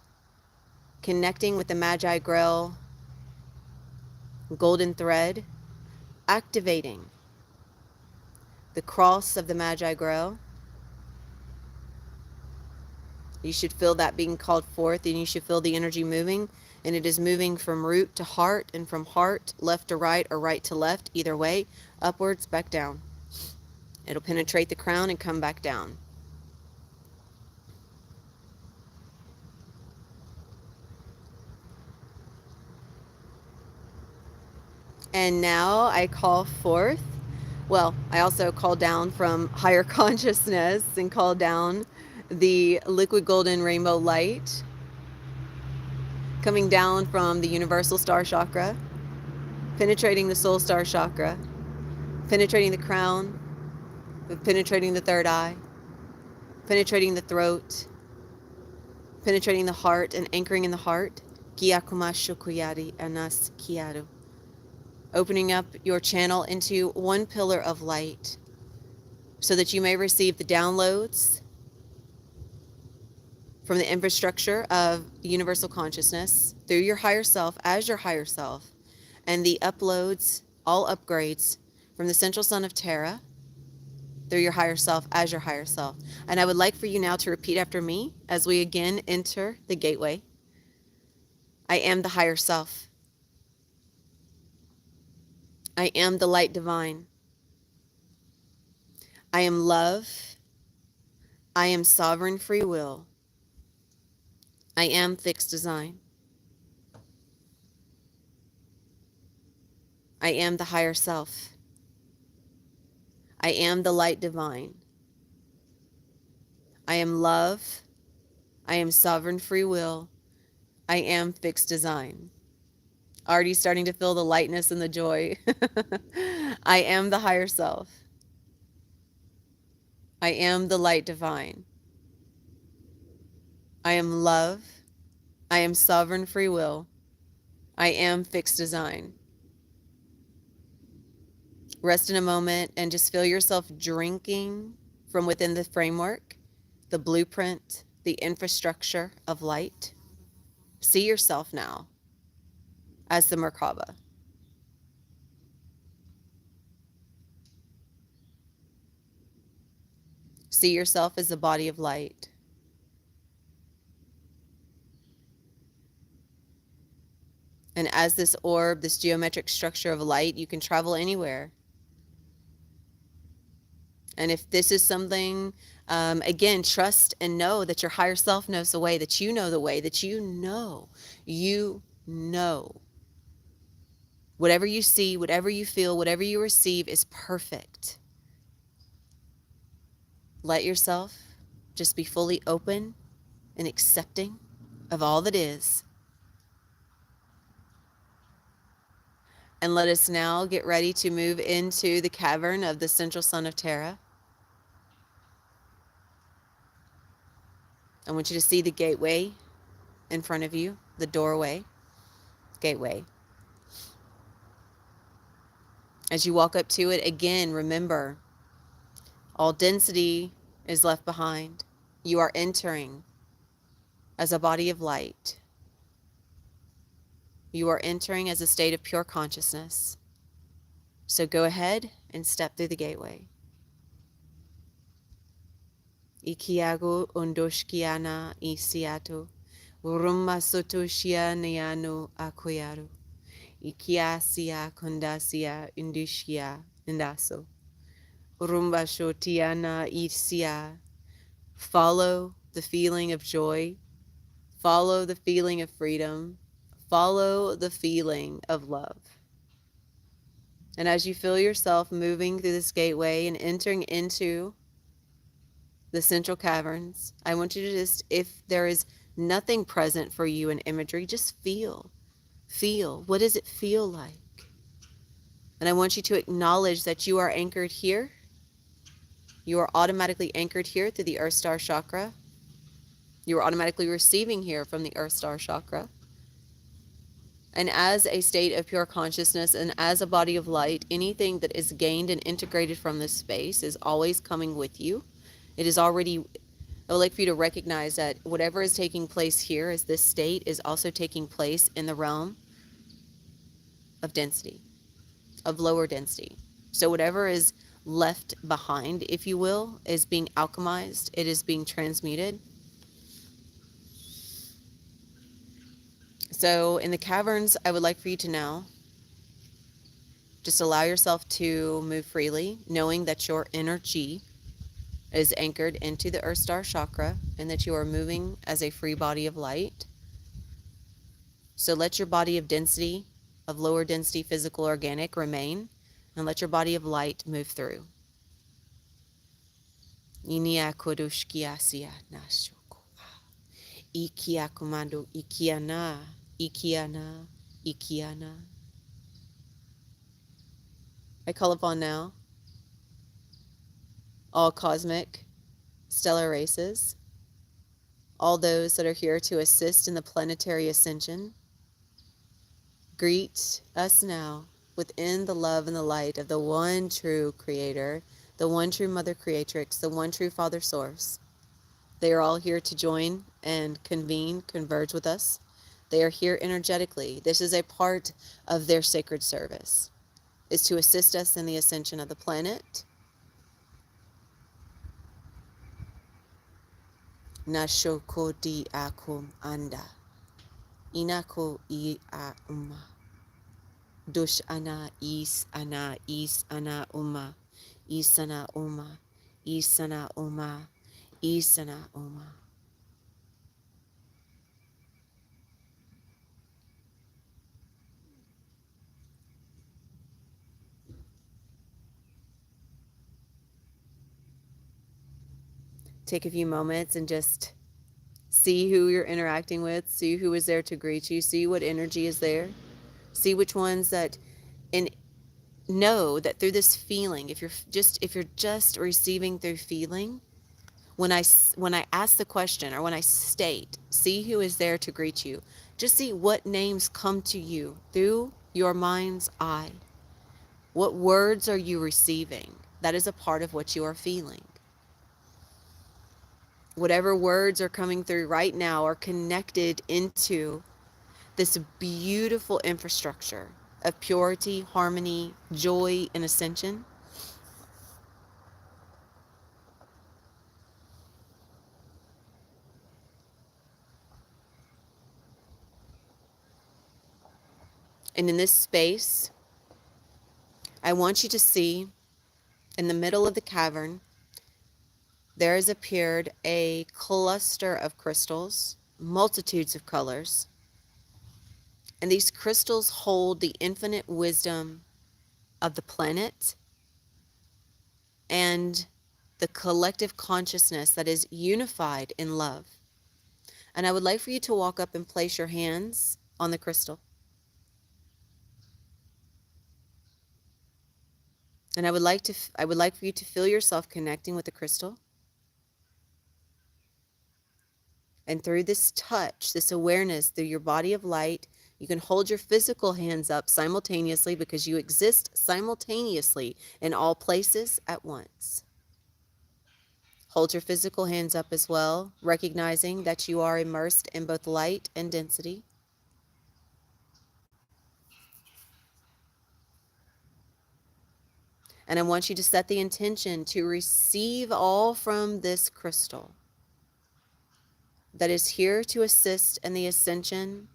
connecting with the Magi Grail golden thread, activating the cross of the Magi Grail. You should feel that being called forth, and you should feel the energy moving, and it is moving from root to heart, and from heart left to right or right to left, either way, upwards, back down. It'll penetrate the crown and come back down. And now I call forth, well, I also call down from higher consciousness and call down the liquid golden rainbow light coming down from the universal star chakra, penetrating the soul star chakra, penetrating the crown, penetrating the third eye, penetrating the throat, penetrating the heart and anchoring in the heart. Opening up your channel into one pillar of light so that you may receive the downloads from the infrastructure of universal consciousness through your higher self as your higher self, and the uploads, all upgrades from the central sun of Terra, through your higher self as your higher self. And I would like for you now to repeat after me as we again enter the gateway. I am the higher self. I am the light divine. I am love. I am sovereign free will. I am fixed design. I am the higher self. I am the light divine. I am love. I am sovereign free will. I am fixed design. Already starting to feel the lightness and the joy. I am the higher self. I am the light divine. I am love. I am sovereign free will. I am fixed design. Rest in a moment and just feel yourself drinking from within the framework, the blueprint, the infrastructure of light. See yourself now as the Merkaba. See yourself as the body of light. And as this orb, this geometric structure of light, you can travel anywhere. And if this is something, again, trust and know that your higher self knows the way, that you know the way, that you know. Whatever you see, whatever you feel, whatever you receive is perfect. Let yourself just be fully open and accepting of all that is. And let us now get ready to move into the cavern of the central sun of Terra. I want you to see the gateway in front of you, the doorway, gateway. As you walk up to it, again, remember, all density is left behind. You are entering as a body of light. You are entering as a state of pure consciousness. So go ahead and step through the gateway. Ikiago undoshkiana isiato, urumma sotoshia neano akoyaru, ikiasia kondasia indishia indaso, urumba shotiana isia. Follow the feeling of joy, follow the feeling of freedom, follow the feeling of love. And as you feel yourself moving through this gateway and entering into the central caverns, I want you to just, if there is nothing present for you in imagery, just feel. What does it feel like? And I want you to acknowledge that you are anchored here. You are automatically anchored here through the Earth Star Chakra. You are automatically receiving here from the Earth Star Chakra. And as a state of pure consciousness and as a body of light, anything that is gained and integrated from this space is always coming with you. It is already, I would like for you to recognize that whatever is taking place here as this state is also taking place in the realm of density, of lower density. So whatever is left behind, if you will, is being alchemized. It is being transmuted. So in the caverns, I would like for you to now just allow yourself to move freely, knowing that your energy is anchored into the Earth Star Chakra and that you are moving as a free body of light. So let your body of density, of lower density physical organic remain, and let your body of light move through. Inia kodoshkiasia nashoko. Ikia komando ikiana, ikiana, ikiana. I call upon now all cosmic, stellar races, all those that are here to assist in the planetary ascension. Greet us now within the love and the light of the one true Creator, the one true Mother Creatrix, the one true Father Source. They are all here to join and converge with us. They are here energetically. This is a part of their sacred service. is to assist us in the ascension of the planet. Nashoko di akum anda. Inako I a uma. Dush ana is ana uma. Isana uma. Isana uma. Isana uma. Take a few moments and just see who you're interacting with, see who is there to greet you, see what energy is there, see which ones that, and know that through this feeling, if you're just receiving through feeling, when I ask the question, or when I state, see who is there to greet you, just see what names come to you through your mind's eye. What words are you receiving? That is a part of what you are feeling. Whatever words are coming through right now are connected into this beautiful infrastructure of purity, harmony, joy, and ascension. And in this space, I want you to see in the middle of the cavern, there has appeared a cluster of crystals, multitudes of colors. And these crystals hold the infinite wisdom of the planet and the collective consciousness that is unified in love. And I would like for you to walk up and place your hands on the crystal. And I would like for you to feel yourself connecting with the crystal. And through this touch, this awareness, through your body of light, you can hold your physical hands up simultaneously, because you exist simultaneously in all places at once. Hold your physical hands up as well, recognizing that you are immersed in both light and density. And I want you to set the intention to receive all from this crystal that is here to assist in the ascension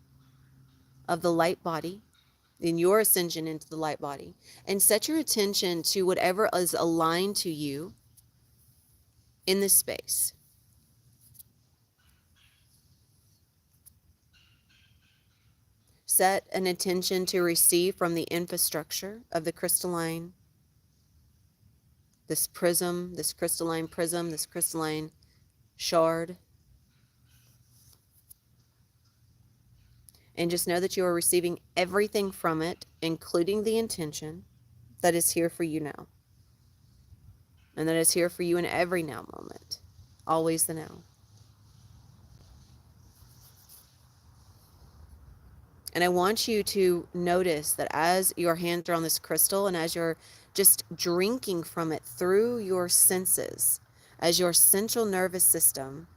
of the light body, in your ascension into the light body. And set your attention to whatever is aligned to you in this space. Set an intention to receive from the infrastructure of the crystalline, this prism, this crystalline shard. And just know that you are receiving everything from it, including the intention that is here for you now. And that is here for you in every now moment. Always the now. And I want you to notice that as your hands are on this crystal, and as you're just drinking from it through your senses, as your central nervous system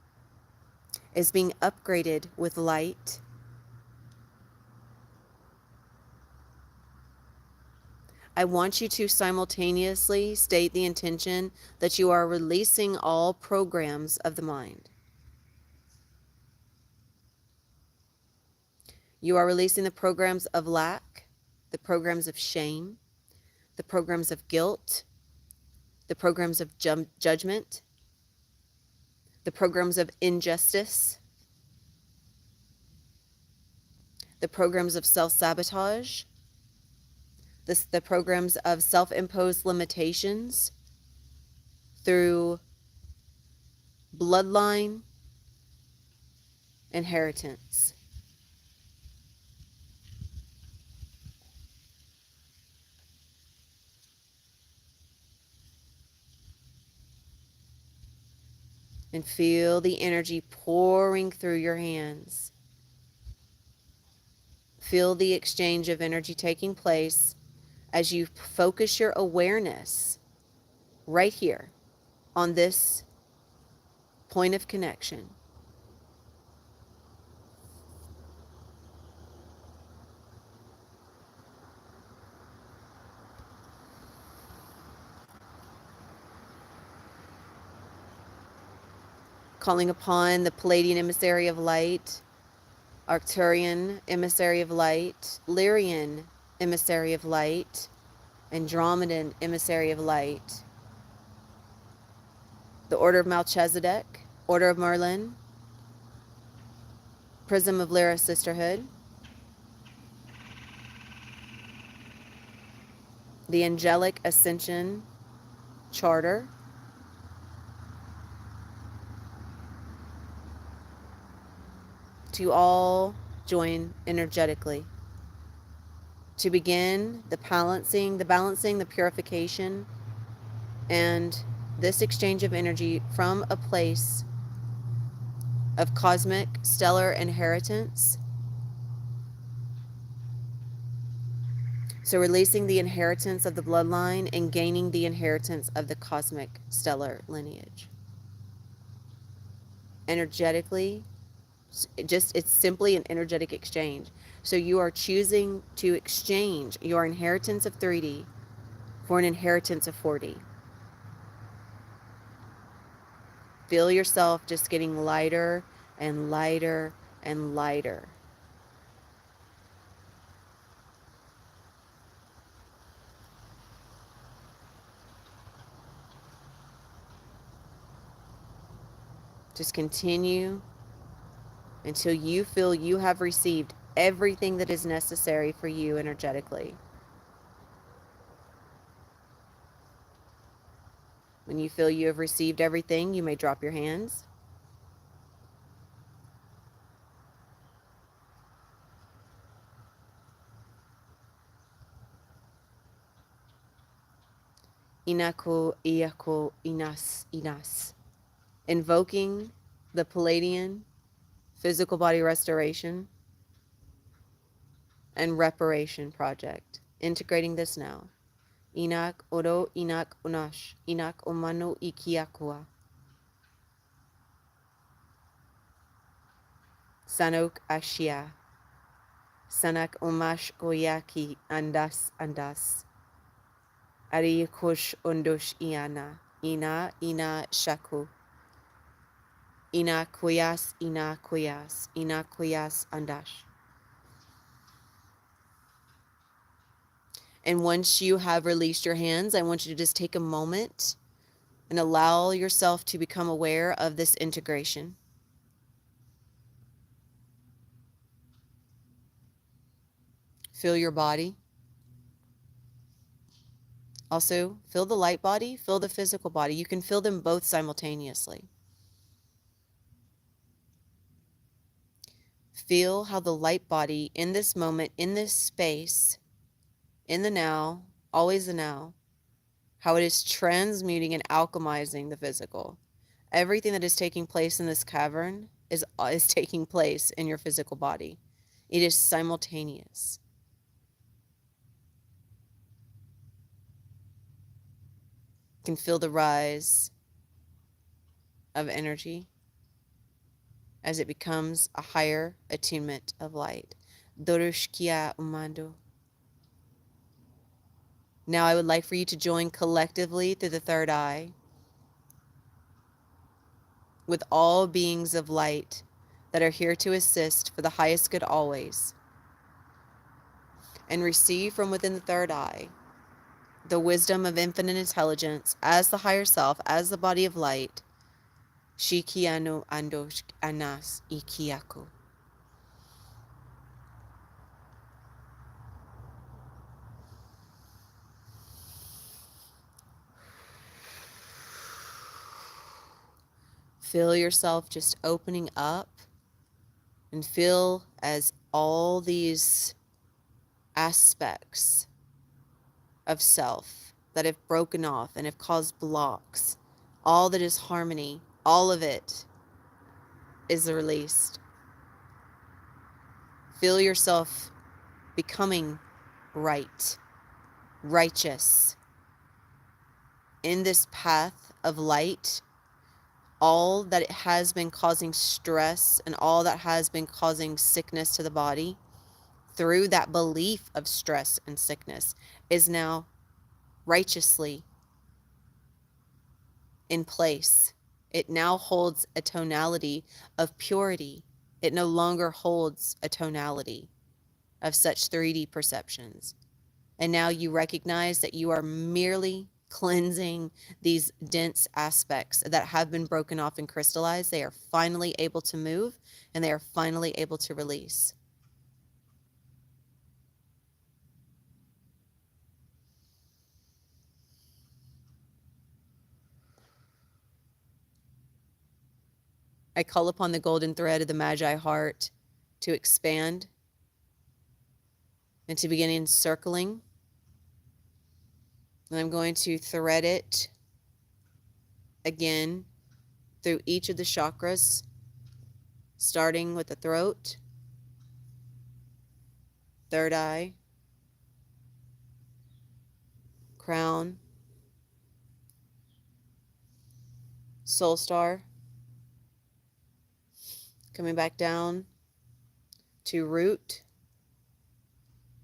is being upgraded with light, I want you to simultaneously state the intention that you are releasing all programs of the mind. You are releasing the programs of lack, the programs of shame, the programs of guilt, the programs of judgment, the programs of injustice, the programs of self-sabotage, the programs of self-imposed limitations through bloodline inheritance. And feel the energy pouring through your hands. Feel the exchange of energy taking place as you focus your awareness right here on this point of connection. Calling upon the Palladian emissary of light, Arcturian emissary of light, Lyrian emissary of light, Andromedan emissary of light, the Order of Melchizedek, Order of Merlin, Prism of Lyra Sisterhood, the Angelic Ascension Charter, to all join energetically to begin the balancing, the purification, and this exchange of energy from a place of cosmic stellar inheritance. So releasing the inheritance of the bloodline and gaining the inheritance of the cosmic stellar lineage. Energetically, it's simply an energetic exchange. So you are choosing to exchange your inheritance of 3D for an inheritance of 4D. Feel yourself just getting lighter and lighter and lighter. Just continue until you feel you have received everything that is necessary for you energetically. When you feel you have received everything, you may drop your hands. Inako, Iako, Inas, Inas. Invoking the Palladian physical body restoration and reparation project. Integrating this now. Inak oro, inak unash, inak omano ikiakua. Sanok ashia. Sanak omash goyaki andas andas. Ariyukosh ondosh iana. Ina shaku. Ina koyas andash. And once you have released your hands, I want you to just take a moment and allow yourself to become aware of this integration. Feel your body. Also, feel the light body, feel the physical body. You can feel them both simultaneously. Feel how the light body in this moment, in this space, in the now, always the now, how it is transmuting and alchemizing the physical. Everything that is taking place in this cavern is taking place in your physical body. It is simultaneous. You can feel the rise of energy as it becomes a higher attunement of light. Dorushkia umando. Now I would like for you to join collectively through the third eye with all beings of light that are here to assist for the highest good always, and receive from within the third eye the wisdom of infinite intelligence as the higher self, as the body of light. Shikiano andosh anas ikiako. Feel yourself just opening up and feel as all these aspects of self that have broken off and have caused blocks, all that is harmony, all of it is released. Feel yourself becoming right, righteous in this path of light. All that it has been causing stress and all that has been causing sickness to the body through that belief of stress and sickness is now righteously in place. It now holds a tonality of purity. It no longer holds a tonality of such 3D perceptions. And now you recognize that you are merely cleansing these dense aspects that have been broken off and crystallized. They are finally able to move, and they are finally able to release. I call upon the golden thread of the Magi heart to expand and to begin encircling. And I'm going to thread it again through each of the chakras, starting with the throat, third eye, crown, soul star, coming back down to root.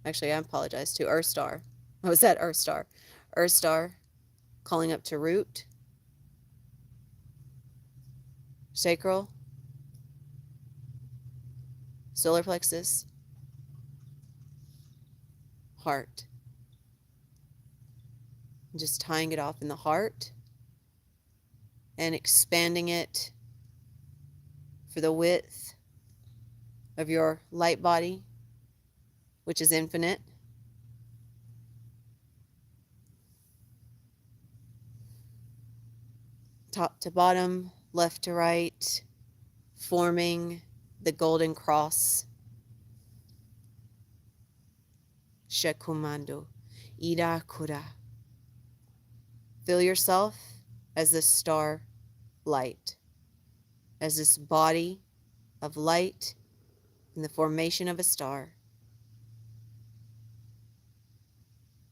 Actually, I apologize, to earth star. What was that? Earth star. Earth star, calling up to root, sacral, solar plexus, heart. Just tying it off in the heart and expanding it for the width of your light body, which is infinite. Top to bottom, left to right, forming the golden cross. Shekumando, Ida Kura. Feel yourself as this star light, as this body of light in the formation of a star.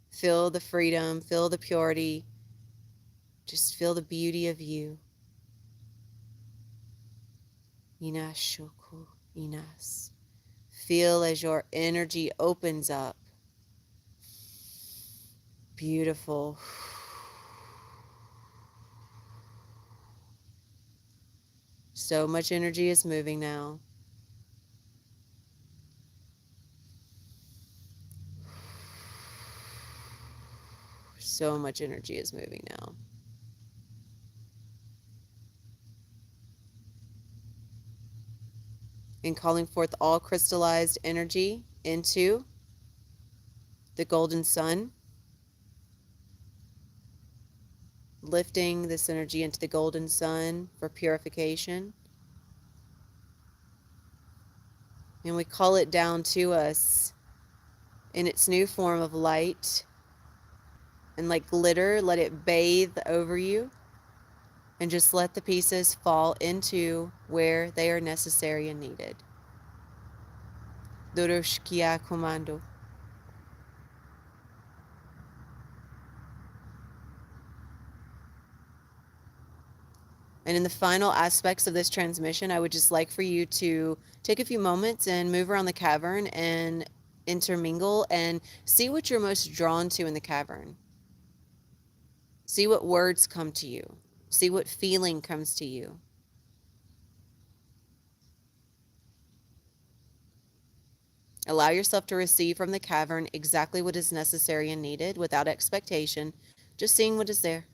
Feel the freedom, feel the purity, just feel the beauty of you. Inas shoku, inas. Feel as your energy opens up. Beautiful. So much energy is moving now. So much energy is moving now. And calling forth all crystallized energy into the golden sun. Lifting this energy into the golden sun for purification. And we call it down to us in its new form of light. And like glitter, let it bathe over you. And just let the pieces fall into where they are necessary and needed. Durushkia Komando. And in the final aspects of this transmission, I would just like for you to take a few moments and move around the cavern and intermingle and see what you're most drawn to in the cavern. See what words come to you. See what feeling comes to you. Allow yourself to receive from the cavern exactly what is necessary and needed without expectation, just seeing what is there,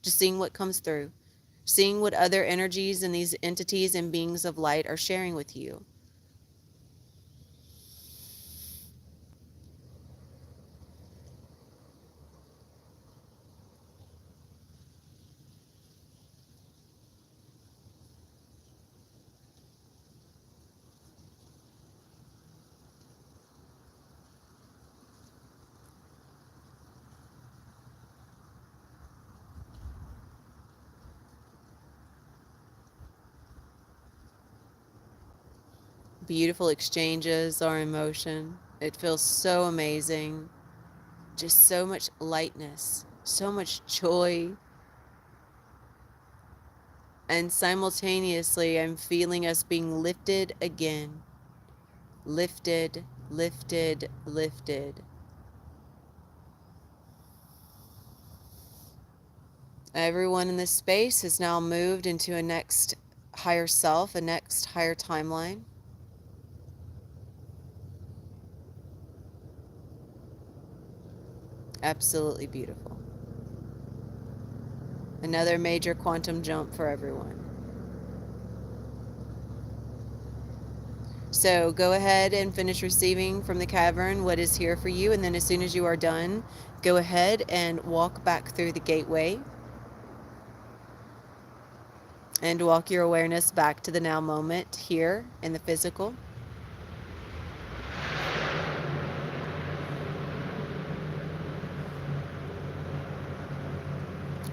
just seeing what comes through, seeing what other energies and these entities and beings of light are sharing with you. Beautiful exchanges are in motion. It feels so amazing. Just so much lightness, so much joy. And simultaneously, I'm feeling us being lifted again. Lifted, lifted, lifted. Everyone in this space has now moved into a next higher self, a next higher timeline. Absolutely beautiful. Another major quantum jump for everyone. So go ahead and finish receiving from the cavern what is here for you, and then as soon as you are done, go ahead and walk back through the gateway and walk your awareness back to the now moment here in the physical.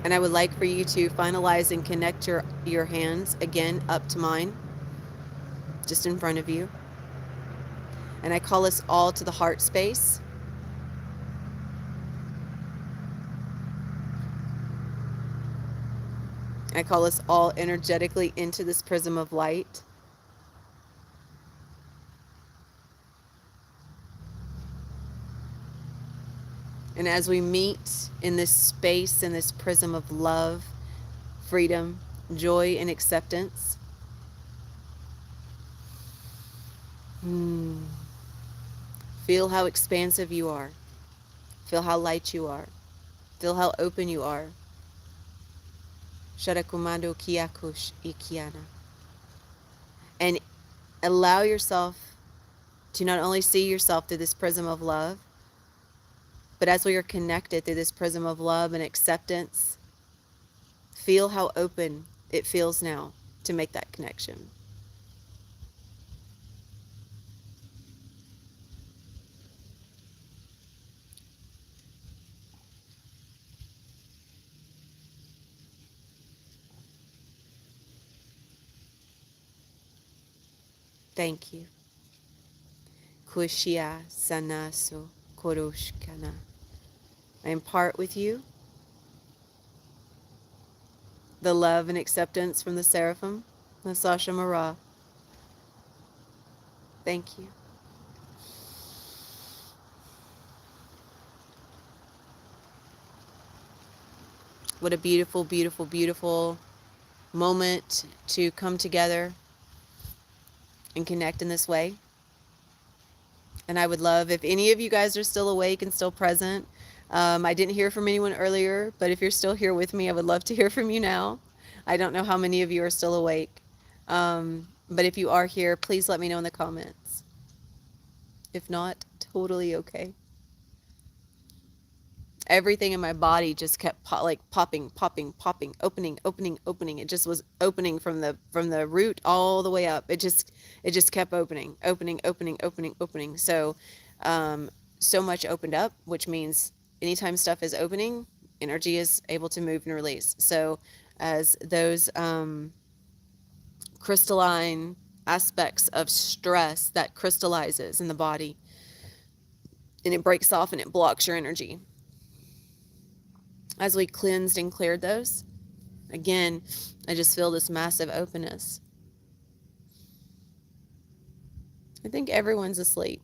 And I would like for you to finalize and connect your hands again up to mine, just in front of you. And I call us all to the heart space. I call us all energetically into this prism of light. And as we meet in this space, in this prism of love, freedom, joy, and acceptance, feel how expansive you are. Feel how light you are. Feel how open you are. Sharakumando kiyakush ikiana. And allow yourself to not only see yourself through this prism of love, but as we are connected through this prism of love and acceptance, feel how open it feels now to make that connection. Thank you. Kushia sanaso koroshkana. I impart with you the love and acceptance from the Seraphim, the Sasha Mara. Thank you. What a beautiful, beautiful, beautiful moment to come together and connect in this way. And I would love if any of you guys are still awake and still present. I didn't hear from anyone earlier, but if you're still here with me, I would love to hear from you now. I don't know how many of you are still awake. But if you are here, please let me know in the comments. If not, totally okay. Everything in my body just kept popping, opening. It just was opening from the root all the way up. It just kept opening. So, so much opened up, which means anytime stuff is opening, energy is able to move and release. So, as those crystalline aspects of stress that crystallizes in the body, and it breaks off and it blocks your energy. As we cleansed and cleared those, again, I just feel this massive openness. I think everyone's asleep,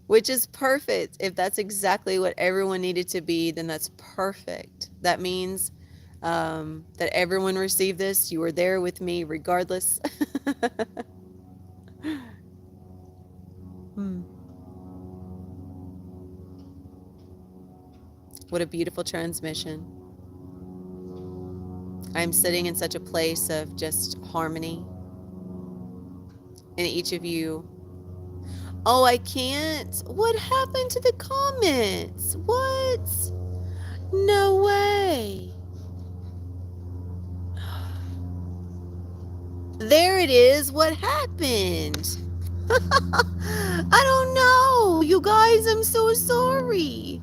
which is perfect. If that's exactly what everyone needed to be, then that's perfect. That means that everyone received this. You were there with me regardless. What a beautiful transmission. I'm sitting in such a place of just harmony. And each of you. Oh, I can't. What happened to the comments? What? No way. There it is. What happened? I don't know. You guys, I'm so sorry.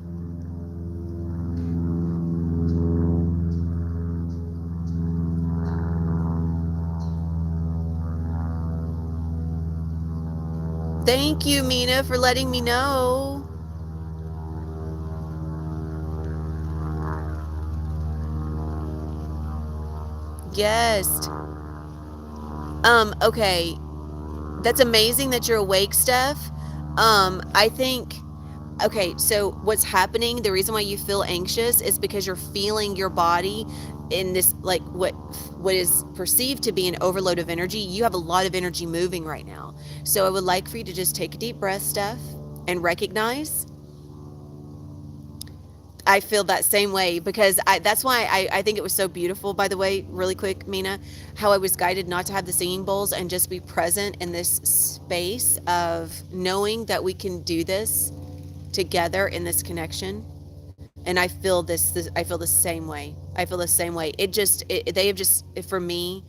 Thank you, Mina, for letting me know. Yes. Okay. That's amazing that you're awake, Steph. I think Okay, so what's happening, the reason why you feel anxious is because you're feeling your body in this, like, what is perceived to be an overload of energy. You have a lot of energy moving right now. So I would like for you to just take a deep breath, Steph, and recognize. I feel that same way, because that's why I think it was so beautiful, by the way, really quick, Mina, how I was guided not to have the singing bowls and just be present in this space of knowing that we can do this together in this connection. And I feel this I feel the same way. I feel the same way. They have just, for me,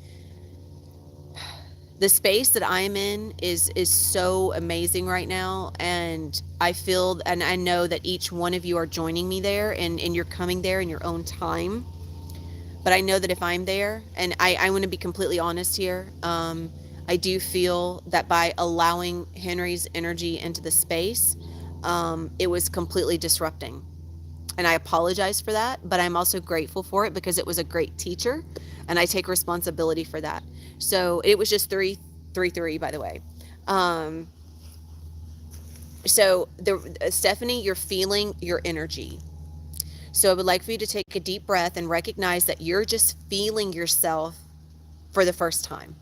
the space that I'm in is so amazing right now, and I feel, and I know that each one of you are joining me there, and you're coming there in your own time. But I know that if I'm there, and I want to be completely honest here, I do feel that by allowing Henry's energy into the space, it was completely disrupting. And I apologize for that, but I'm also grateful for it because it was a great teacher, and I take responsibility for that. So it was just 333, by the way. Um, so Stephanie, you're feeling your energy. So I would like for you to take a deep breath and recognize that you're just feeling yourself for the first time.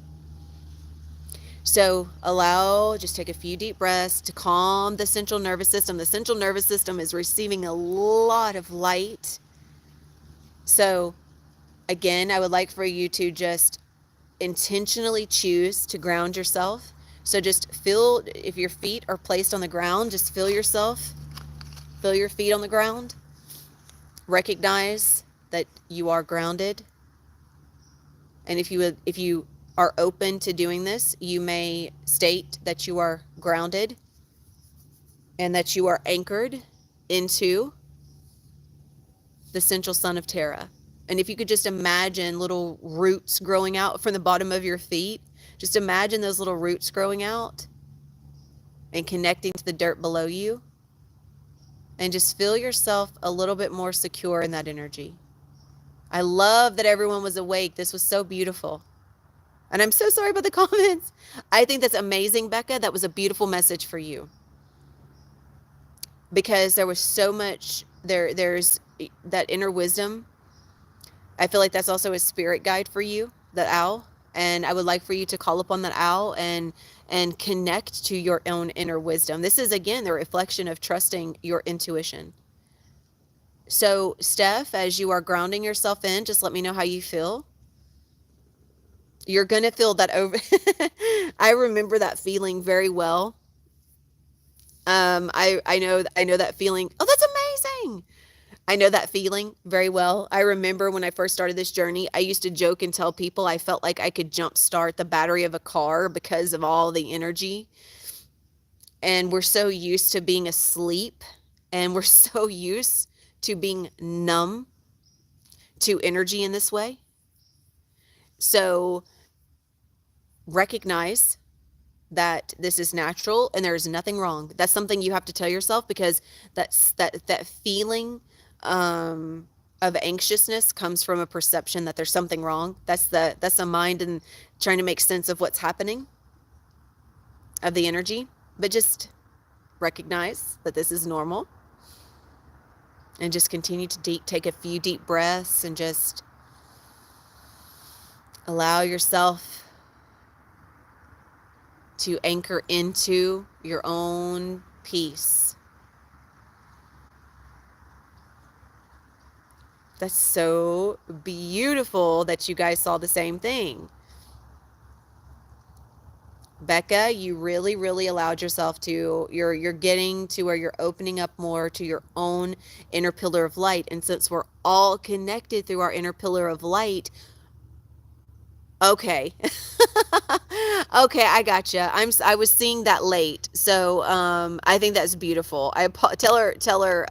So just take a few deep breaths to calm the central nervous system. The central nervous system is receiving a lot of light. So again, I would like for you to just intentionally choose to ground yourself. So just feel, if your feet are placed on the ground, just feel your feet on the ground. Recognize that you are grounded. And if you are open to doing this, you may state that you are grounded and that you are anchored into the central sun of Terra. And if you could just imagine little roots growing out from the bottom of your feet, just imagine those little roots growing out and connecting to the dirt below you. And just feel yourself a little bit more secure in that energy. I love that everyone was awake. This was so beautiful. And I'm so sorry about the comments. I think that's amazing, Becca. That was a beautiful message for you. Because there was so much, there's that inner wisdom. I feel like that's also a spirit guide for you, that owl. And I would like for you to call upon that owl and connect to your own inner wisdom. This is, again, the reflection of trusting your intuition. So, Steph, as you are grounding yourself in, just let me know how you feel. You're going to feel that over. I remember that feeling very well. I know that feeling. Oh, that's amazing. I know that feeling very well. I remember when I first started this journey, I used to joke and tell people I felt like I could jumpstart the battery of a car because of all the energy. And we're so used to being asleep, and we're so used to being numb to energy in this way. So recognize that this is natural and there's nothing wrong. That's something you have to tell yourself, because that feeling of anxiousness comes from a perception that there's something wrong. That's the mind and trying to make sense of what's happening, of the energy. But just recognize that this is normal, and just continue to take a few deep breaths and just allow yourself to anchor into your own peace. That's so beautiful that you guys saw the same thing. Becca, you really, really allowed yourself to, you're getting to where you're opening up more to your own inner pillar of light. And since we're all connected through our inner pillar of light, okay. Okay, I gotcha. I was seeing that late. So, I think that's beautiful. Tell her,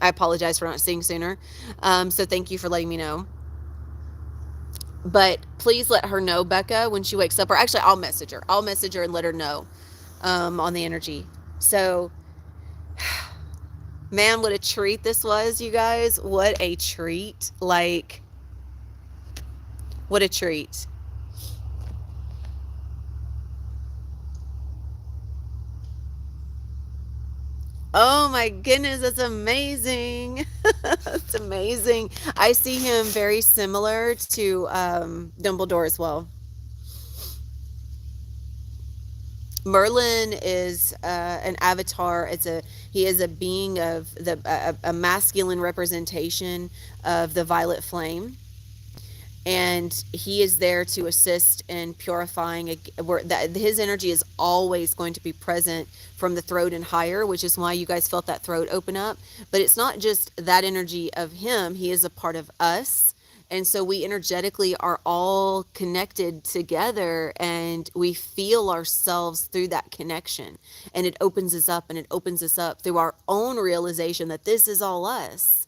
I apologize for not seeing sooner. So thank you for letting me know. But please let her know, Becca, when she wakes up. Or actually, I'll message her. I'll message her and let her know on the energy. So, man, what a treat this was, you guys. What a treat. Like, what a treat. Oh my goodness, that's amazing. That's amazing. I see him very similar to Dumbledore as well. Merlin is an avatar. He is a being of a masculine representation of the violet flame, and he is there to assist in purifying where that his energy is always going to be present from the throat and higher, which is why you guys felt that throat open up. But it's not just that energy of him, he is a part of us. And so we energetically are all connected together, and we feel ourselves through that connection, and it opens us up, and it opens us up through our own realization that this is all us.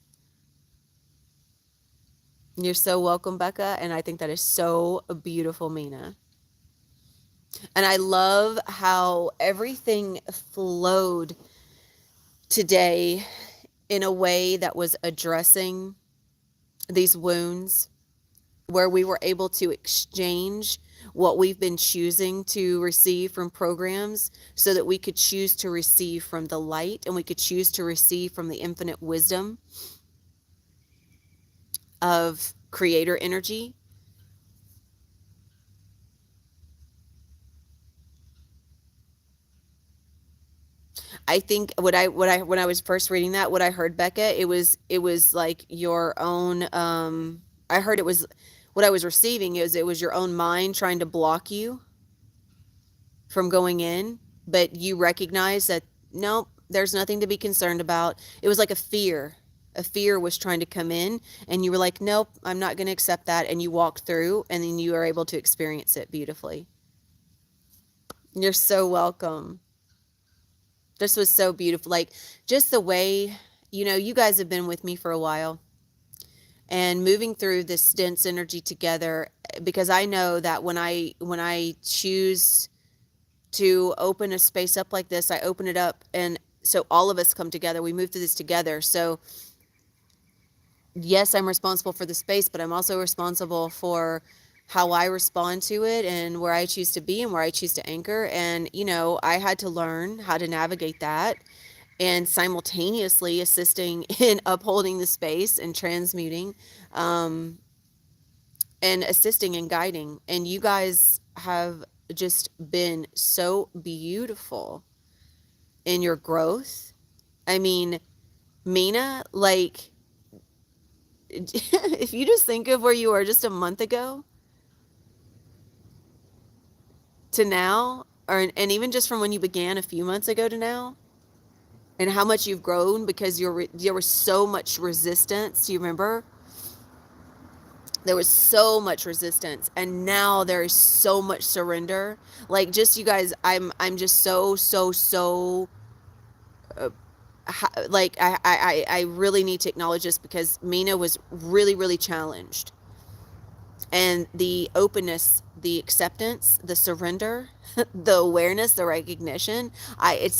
You're so welcome, Becca. And I think that is so beautiful, Mina. And I love how everything flowed today in a way that was addressing these wounds, where we were able to exchange what we've been choosing to receive from programs so that we could choose to receive from the light, and we could choose to receive from the infinite wisdom of creator energy. I think when I was first reading that, what I heard, Becca, it was like your own I heard it was what I was receiving is it was your own mind trying to block you from going in, but you recognize that nope, there's nothing to be concerned about. It was like a fear. A fear was trying to come in, and you were like, nope, I'm not going to accept that, and you walked through, and then you are able to experience it beautifully. You're so welcome. This was so beautiful. Like, just the way, you guys have been with me for a while, and moving through this dense energy together, because I know that when I choose to open a space up like this, I open it up, and so all of us come together. We move through this together. So yes, I'm responsible for the space, but I'm also responsible for how I respond to it, and where I choose to be, and where I choose to anchor. And, I had to learn how to navigate that, and simultaneously assisting in upholding the space and transmuting, um, and assisting and guiding. And you guys have just been so beautiful in your growth. I mean, Mina, like, if you just think of where you were just a month ago to now, and even just from when you began a few months ago to now, and how much you've grown, because there was so much resistance. Do you remember? There was so much resistance, and now there is so much surrender. Like, just you guys, I'm just so like I really need to acknowledge this, because Mina was really, really challenged, and the openness, the acceptance, the surrender, the awareness, the recognition, I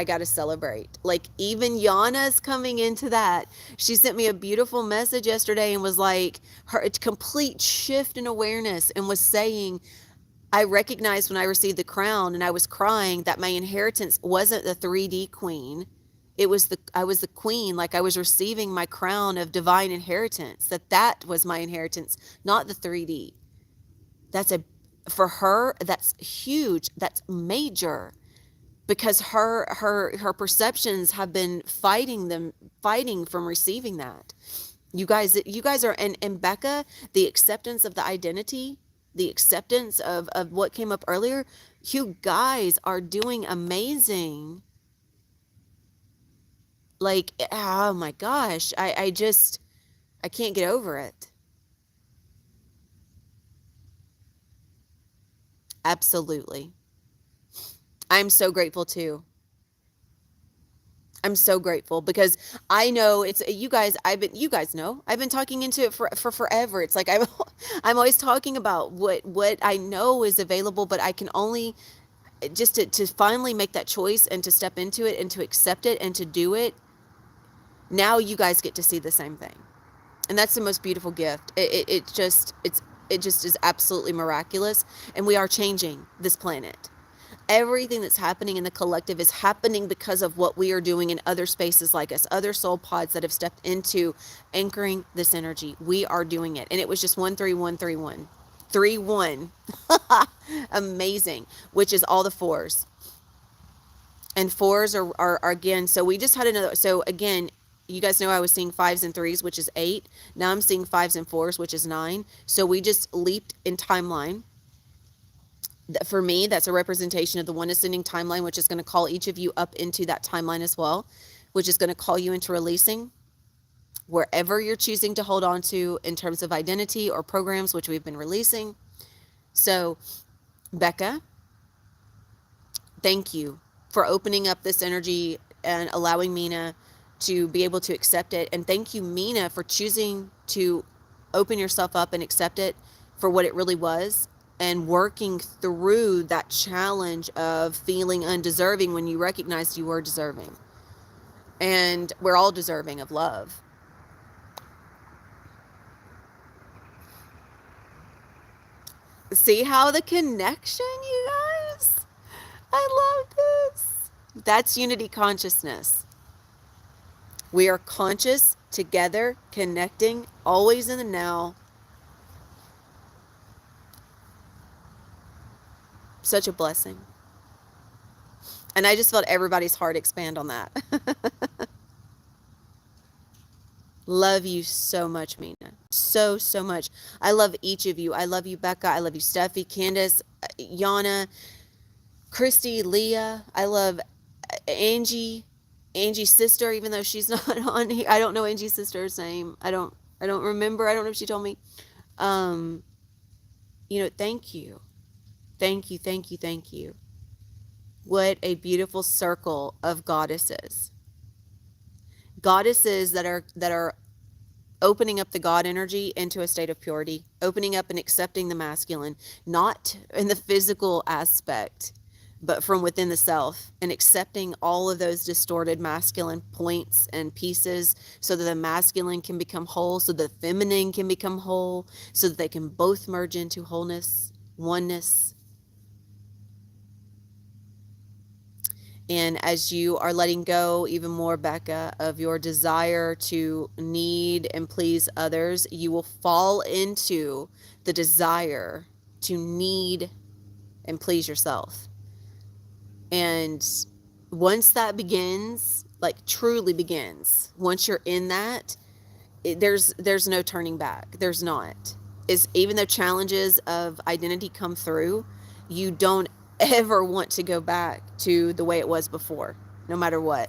got to celebrate. Like, even Yana's coming into that. She sent me a beautiful message yesterday, and was like, her complete shift in awareness, and was saying, I recognized when I received the crown and I was crying that my inheritance wasn't the 3D queen. I was the queen, like I was receiving my crown of divine inheritance, that was my inheritance, not the 3D. That's for her, that's huge. That's major, because her perceptions have been fighting from receiving that. You guys are, and Becca, the acceptance of the identity, the acceptance of what came up earlier, you guys are doing amazing. Like, oh my gosh, I can't get over it. Absolutely. I'm so grateful too. I'm so grateful, because I know it's you guys. You guys know I've been talking into it for forever. It's like I'm always talking about what I know is available, but I can only just to finally make that choice, and to step into it, and to accept it, and to do it. Now you guys get to see the same thing, and that's the most beautiful gift. It just is absolutely miraculous, and we are changing this planet. Everything that's happening in the collective is happening because of what we are doing in other spaces like us, other soul pods that have stepped into anchoring this energy. We are doing it. And it was just 13131. 3-1. Amazing. Which is all the fours. And fours are again, so we just had another, so again, you guys know I was seeing fives and threes, which is 8. Now I'm seeing fives and fours, which is 9. So we just leaped in timeline. For me, that's a representation of the one ascending timeline, which is going to call each of you up into that timeline as well, which is going to call you into releasing wherever you're choosing to hold on to in terms of identity or programs, which we've been releasing. So, Becca, thank you for opening up this energy and allowing Mina to be able to accept it. And thank you, Mina, for choosing to open yourself up and accept it for what it really was, and working through that challenge of feeling undeserving when you recognized you were deserving. And we're all deserving of love. See how the connection, you guys? I love this. That's unity consciousness. We are conscious together, connecting, always in the now. Such a blessing. And I just felt everybody's heart expand on that. Love you so much, Mina. So, so much. I love each of you. I love you, Becca. I love you, Steffi, Candace, Yana, Christy, Leah. I love Angie, Angie's sister, even though she's not on here. I don't know Angie's sister's name. I don't remember. I don't know if she told me. Um, thank you. Thank you, thank you, thank you. What a beautiful circle of goddesses. Goddesses that are opening up the God energy into a state of purity, opening up and accepting the masculine, not in the physical aspect, but from within the self, and accepting all of those distorted masculine points and pieces so that the masculine can become whole, so the feminine can become whole, so that they can both merge into wholeness, oneness. And as you are letting go even more, Becca, of your desire to need and please others, you will fall into the desire to need and please yourself. And once that begins, like truly begins, once you're in that, there's no turning back. There's not. Is even though challenges of identity come through, you don't ever want to go back to the way it was before, no matter what.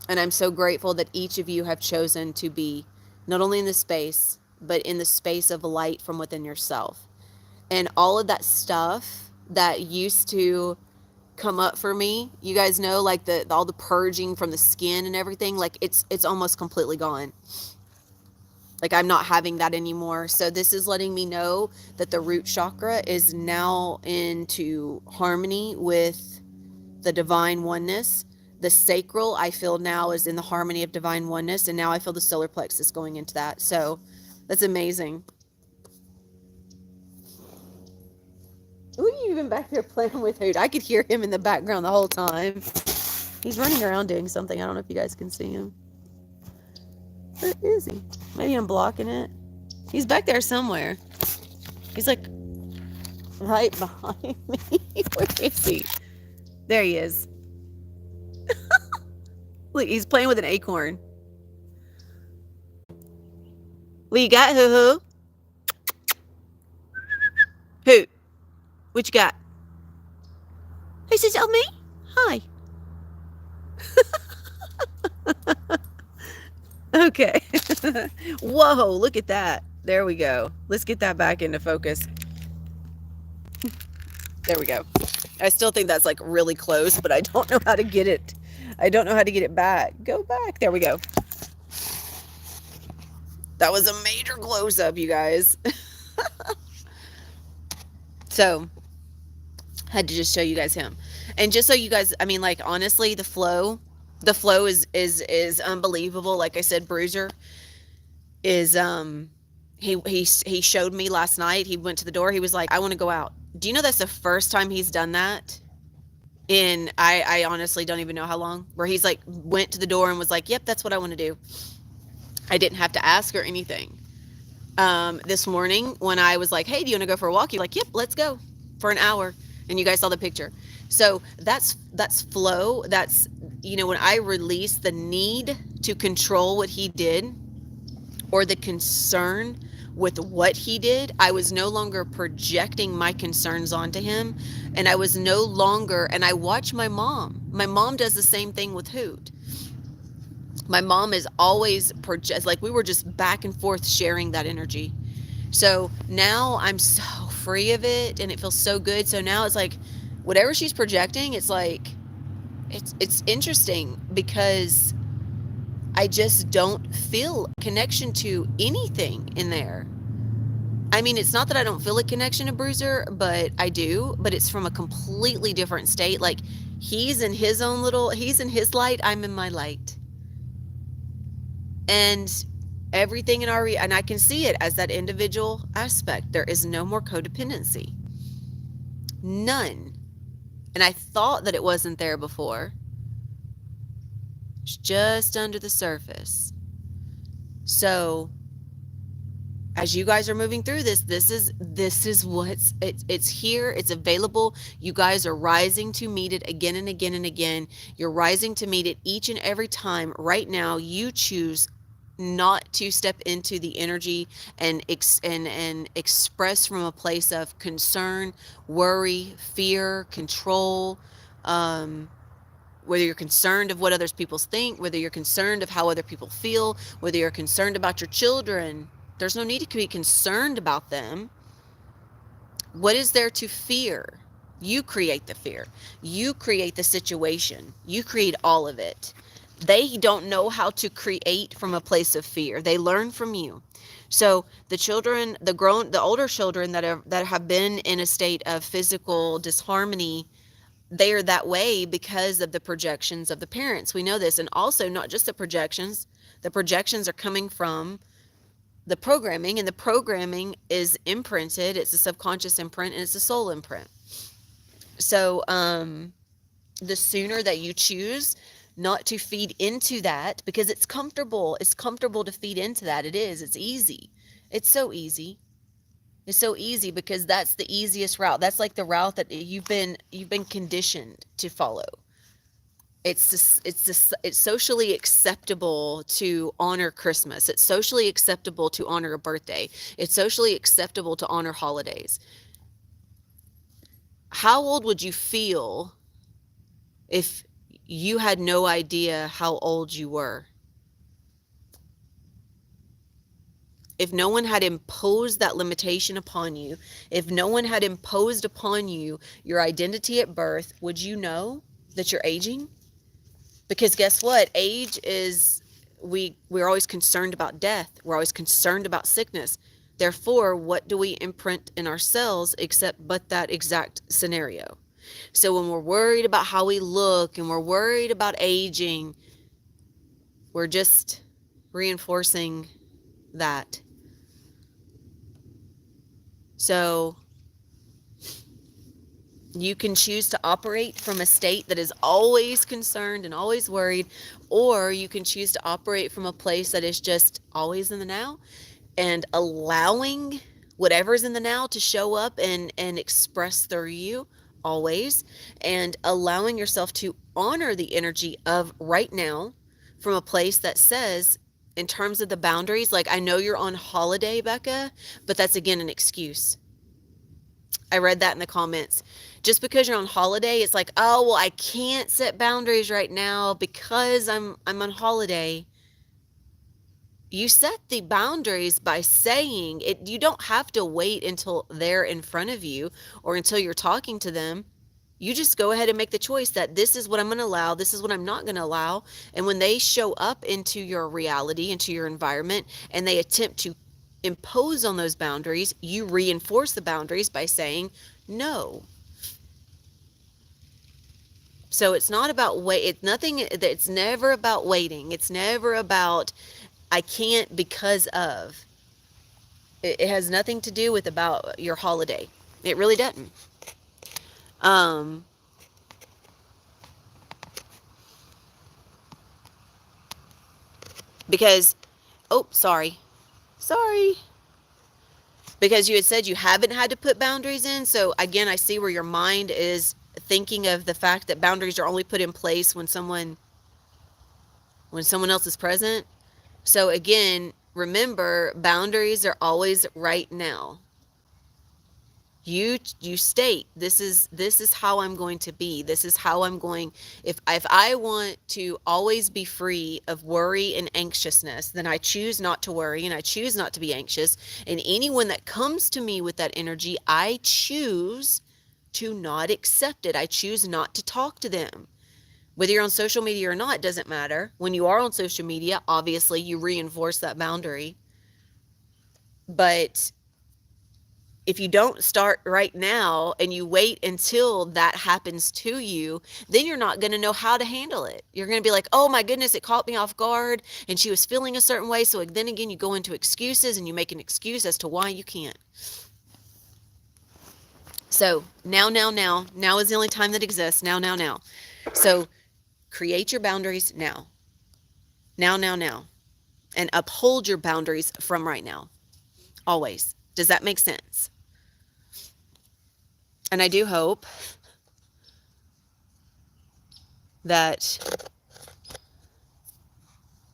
And I'm so grateful that each of you have chosen to be not only in the space, but in the space of light from within yourself. And all of that stuff that used to come up for me, you guys know, like all the purging from the skin and everything, like it's almost completely gone. Like I'm not having that anymore. So this is letting me know that the root chakra is now into harmony with the divine oneness. The sacral, I feel now, is in the harmony of divine oneness. And now I feel the solar plexus going into that. So that's amazing. What are you even back there playing with, Hoot? I could hear him in the background the whole time. He's running around doing something. I don't know if you guys can see him. Where is he? Maybe I'm blocking it. He's back there somewhere. He's like right behind me. Where is he? There he is. Look, he's playing with an acorn. What you got, hoo-hoo? Who? What you got? Who says, oh, me? Hi. Okay. Whoa, look at that. There we go. Let's get that back into focus. There we go. I still think that's like really close, but I don't know how to get it. I don't know how to get it back. Go back. There we go. That was a major close up, you guys. So, had to just show you guys him. And just so you guys, I mean, like, honestly, the flow is unbelievable. Like I said, Bruiser is, he showed me last night. He went to the door. He was like, I want to go out. Do you know that's the first time he's done that? And I honestly don't even know how long, where he's like went to the door and was like, yep, that's what I want to do. I didn't have to ask or anything. This morning when I was like, hey, do you want to go for a walk? You're like, yep, let's go for an hour. And you guys saw the picture. So that's flow. That's, when I released the need to control what he did, or the concern with what he did, I was no longer projecting my concerns onto him. And I was no longer, and I watch my mom. My mom does the same thing with Hoot. My mom is always like, we were just back and forth sharing that energy. So now I'm so free of it and it feels so good. So now it's like whatever she's projecting, it's like it's interesting because I just don't feel connection to anything in there. I mean, it's not that I don't feel a connection to Bruiser, but I do, but it's from a completely different state. Like he's in his light, I'm in my light. And everything in and I can see it as that individual aspect. There is no more codependency. None. And I thought that it wasn't there before. It's just under the surface. So as you guys are moving through this is what's it's here, it's available. You guys are rising to meet it again and again and again. You're rising to meet it each and every time. Right now, you choose not to step into the energy and express from a place of concern, worry, fear, control. Whether you're concerned of what others people think, whether you're concerned of how other people feel, whether you're concerned about your children, there's no need to be concerned about them. What is there to fear? You create the fear. You create the situation. You create all of it. They don't know how to create from a place of fear. They learn from you. So the children, the older children that have been in a state of physical disharmony, they are that way because of the projections of the parents. We know this. And also not just the projections are coming from the programming, and the programming is imprinted. It's a subconscious imprint and it's a soul imprint. So the sooner that you choose not to feed into that, because it's comfortable to feed into that. It's easy. It's so easy. It's so easy because that's the easiest route. That's like the route that you've been conditioned to follow. It's socially acceptable to honor Christmas. It's socially acceptable to honor a birthday. It's socially acceptable to honor holidays. How old would you feel if you had no idea how old you were? If no one had imposed that limitation upon you, if no one had imposed upon you your identity at birth, would you know that you're aging? Because guess what? Age is, we're always concerned about death. We're always concerned about sickness. Therefore, what do we imprint in ourselves except but that exact scenario? So when we're worried about how we look and we're worried about aging, we're just reinforcing that. So you can choose to operate from a state that is always concerned and always worried, or you can choose to operate from a place that is just always in the now and allowing whatever's in the now to show up and express through you always, and allowing yourself to honor the energy of right now from a place that says, in terms of the boundaries, like, I know you're on holiday, Becca, but that's again an excuse. I read that in the comments. Just because you're on holiday, it's like, oh, well, I can't set boundaries right now because I'm on holiday. You set the boundaries by saying it. You don't have to wait until they're in front of you or until you're talking to them. You just go ahead and make the choice that this is what I'm going to allow, this is what I'm not going to allow. And when they show up into your reality, into your environment, and they attempt to impose on those boundaries, you reinforce the boundaries by saying no. So it's not about wait. It's never about waiting. It's never about I can't because of. It has nothing to do with about your holiday. It really doesn't. Because, oh, sorry. Because you had said you haven't had to put boundaries in. So again, I see where your mind is thinking of the fact that boundaries are only put in place when someone else is present. So again, remember, boundaries are always right now. You state, this is how I'm going to be. This is how I'm going. If I want to always be free of worry and anxiousness, then I choose not to worry and I choose not to be anxious. And anyone that comes to me with that energy, I choose to not accept it. I choose not to talk to them. Whether you're on social media or not, doesn't matter. When you are on social media, obviously you reinforce that boundary. But if you don't start right now and you wait until that happens to you, then you're not going to know how to handle it. You're going to be like, oh my goodness, it caught me off guard and she was feeling a certain way. So then again, you go into excuses and you make an excuse as to why you can't. So now is the only time that exists. Now. So create your boundaries now. Now. And uphold your boundaries from right now. Always. Does that make sense? And I do hope that,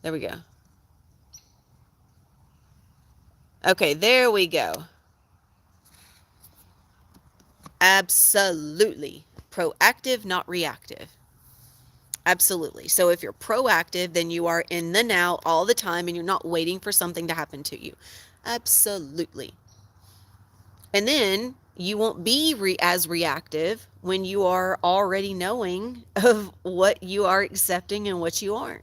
there we go. Okay, there we go. Absolutely. Proactive, not reactive. Absolutely. So if you're proactive, then you are in the now all the time and you're not waiting for something to happen to you. Absolutely. And then you won't be as reactive when you are already knowing of what you are accepting and what you aren't.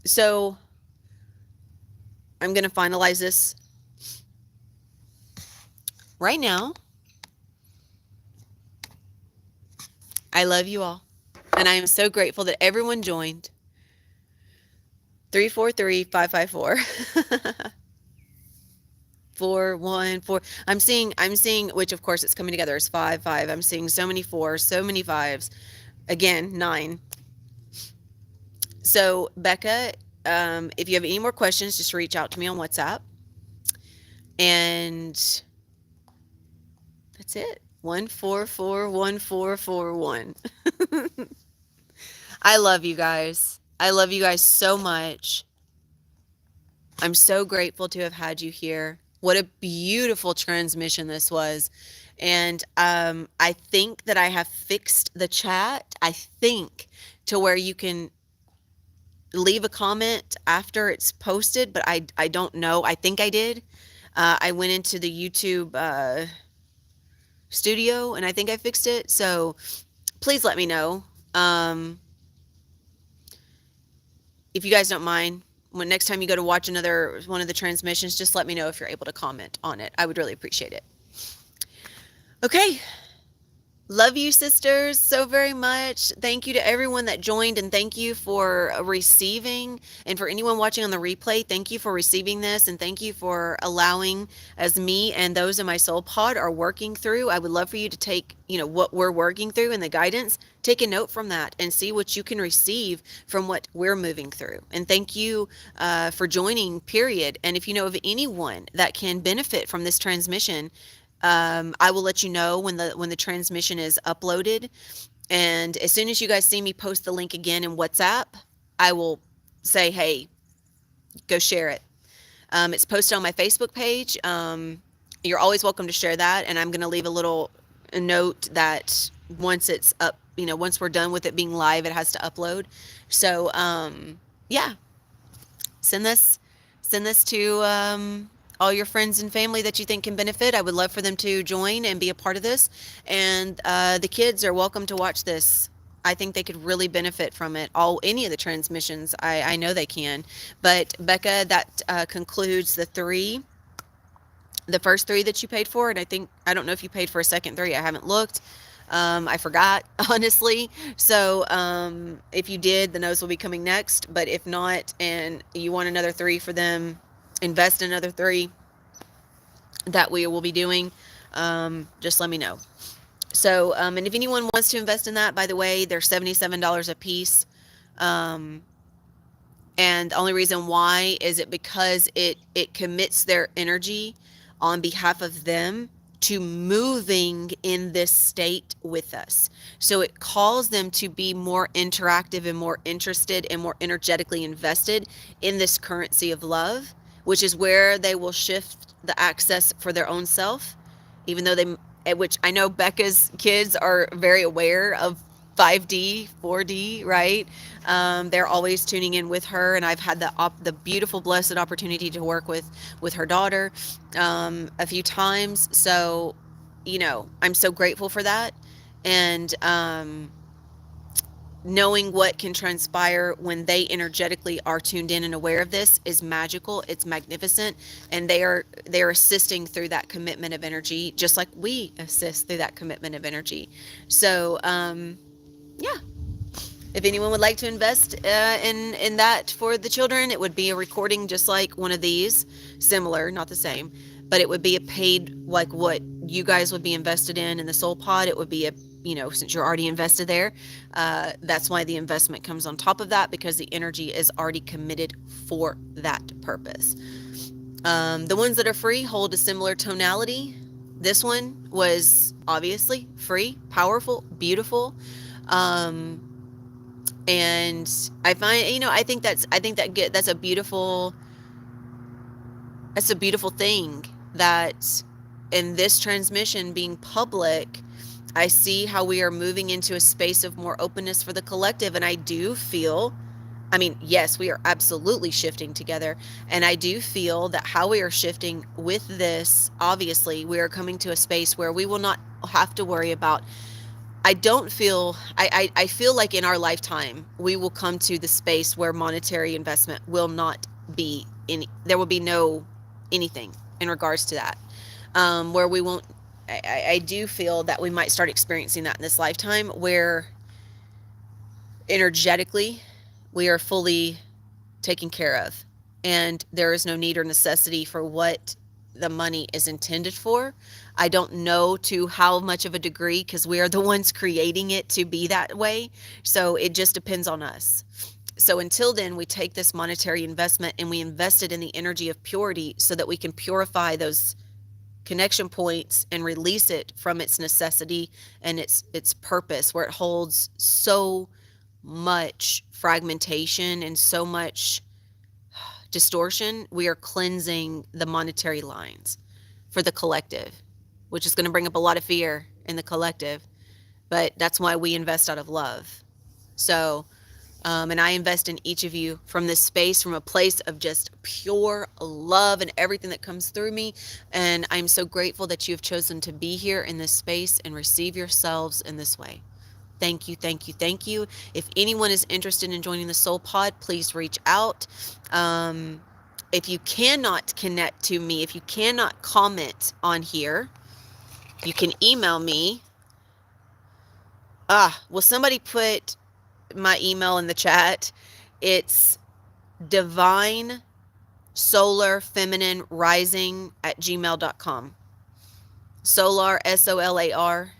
So I'm going to finalize this right now. I love you all. And I am so grateful that everyone joined. 343-554. 414. I'm seeing, which of course it's coming together as 5. I'm seeing so many 4s, so many 5s. Again, 9. So Becca, if you have any more questions, just reach out to me on WhatsApp. And that's it. 1441441. I love you guys. I love you guys so much. I'm so grateful to have had you here. What a beautiful transmission this was. And I think that I have fixed the chat, I think, to where you can leave a comment after it's posted, but I don't know. I think I did. I went into the YouTube studio and I think I fixed it. So please let me know. If you guys don't mind, when next time you go to watch another one of the transmissions, just let me know if you're able to comment on it. I would really appreciate it. Okay. Love you, sisters, so very much. Thank you to everyone that joined, and thank you for receiving. And for anyone watching on the replay, thank you for receiving this, and thank you for allowing, as me and those in my soul pod are working through. I would love for you to take, what we're working through and the guidance, take a note from that and see what you can receive from what we're moving through. And thank you for joining, period. And if you know of anyone that can benefit from this transmission, I will let you know when the transmission is uploaded. And as soon as you guys see me post the link again in WhatsApp, I will say, hey, go share it. It's posted on my Facebook page. You're always welcome to share that. And I'm going to leave a note that once it's up, once we're done with it being live, it has to upload. So, yeah, send this to, all your friends and family that you think can benefit. I would love for them to join and be a part of this. And the kids are welcome to watch this. I think they could really benefit from it. Any of the transmissions, I know they can. But Becca, that concludes the first 3 that you paid for. And I don't know if you paid for a second 3. I haven't looked. I forgot, honestly. So if you did, then those will be coming next. But if not, and you want another 3 for them, invest another 3 that we will be doing, just let me know. So, and if anyone wants to invest in that, by the way, they're $77 a piece. Um, and the only reason why is it because it commits their energy on behalf of them to moving in this state with us. So it calls them to be more interactive and more interested and more energetically invested in this currency of love, which is where they will shift the access for their own self, even though which I know Becca's kids are very aware of 5D, 4D, right? They're always tuning in with her, and I've had the beautiful, blessed opportunity to work with her daughter a few times. So, I'm so grateful for that, and knowing what can transpire when they energetically are tuned in and aware of this is magical. It's magnificent, and they're assisting through that commitment of energy, just like we assist through that commitment of energy. So, yeah. If anyone would like to invest in that for the children, it would be a recording just like one of these, similar, not the same, but it would be a paid, like what you guys would be invested in the Soul Pod. It would be since you're already invested there, that's why the investment comes on top of that, because the energy is already committed for that purpose. The ones that are free hold a similar tonality. This one was obviously free, powerful, beautiful. And I find, that's a beautiful thing, that in this transmission being public, I see how we are moving into a space of more openness for the collective. And I do feel, yes, we are absolutely shifting together. And I do feel that how we are shifting with this, obviously, we are coming to a space where we will not have to worry about, I feel like in our lifetime, we will come to the space where monetary investment will not be there will be no anything in regards to that. Where we won't, I do feel that we might start experiencing that in this lifetime, where energetically we are fully taken care of, and there is no need or necessity for what the money is intended for. I don't know to how much of a degree, because we are the ones creating it to be that way. So it just depends on us. So until then, we take this monetary investment and we invest it in the energy of purity, so that we can purify those connection points and release it from its necessity and its purpose, where it holds so much fragmentation and so much distortion. We are cleansing the monetary lines for the collective, which is going to bring up a lot of fear in the collective, but that's why we invest out of love. So, and I invest in each of you from this space, from a place of just pure love and everything that comes through me. And I'm so grateful that you have chosen to be here in this space and receive yourselves in this way. Thank you, thank you, thank you. If anyone is interested in joining the Soul Pod, please reach out. If you cannot connect to me, if you cannot comment on here, you can email me. Will somebody put my email in the chat? It's divine solar feminine rising at gmail.com. Solar, SOLAR,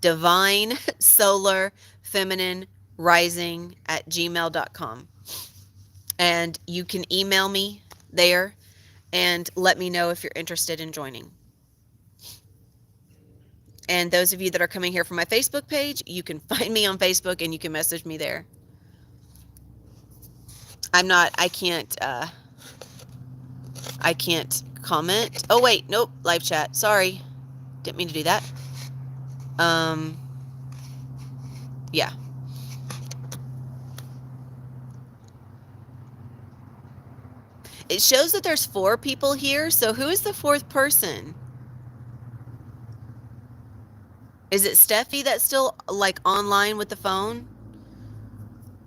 divine solar feminine rising at gmail.com. And you can email me there and let me know if you're interested in joining. And those of you that are coming here from my Facebook page, you can find me on Facebook and you can message me there. I can't comment. Oh wait, nope, live chat. Sorry. Didn't mean to do that. Yeah. It shows that there's 4 people here, so who is the 4th person? Is it Steffi that's still like online with the phone?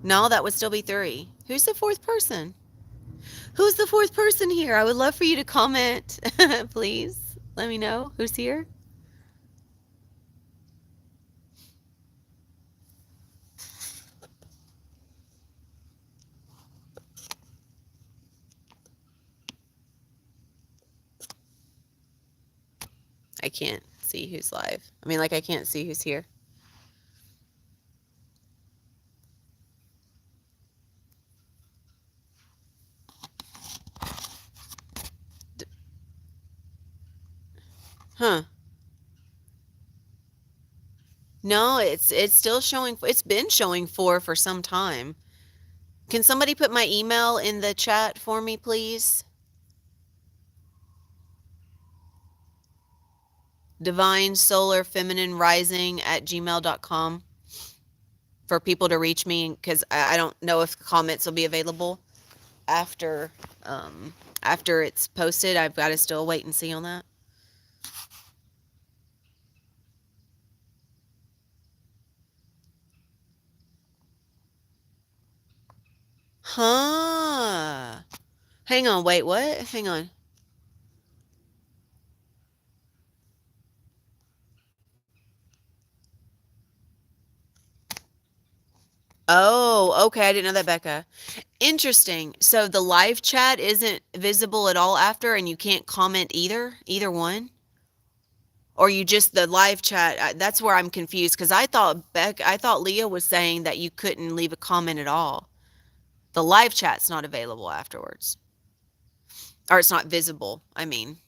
No, that would still be 3. Who's the 4th person? Who's the 4th person here? I would love for you to comment. Please let me know who's here. I can't see see who's live. I mean, like, I can't see who's here. Huh. No, it's still showing. It's been showing 4 for some time. Can somebody put my email in the chat for me, please? divinesolarfemininerising@gmail.com for people to reach me, because I don't know if comments will be available after after it's posted. I've got to still wait and see on that. Huh. Hang on, wait, what? Hang on. Oh, okay. I didn't know that, Becca. Interesting. So the live chat isn't visible at all after, and you can't comment either one? Or you just the live chat? That's where I'm confused, because I thought Leah was saying that you couldn't leave a comment at all. The live chat's not available afterwards. Or it's not visible, I mean.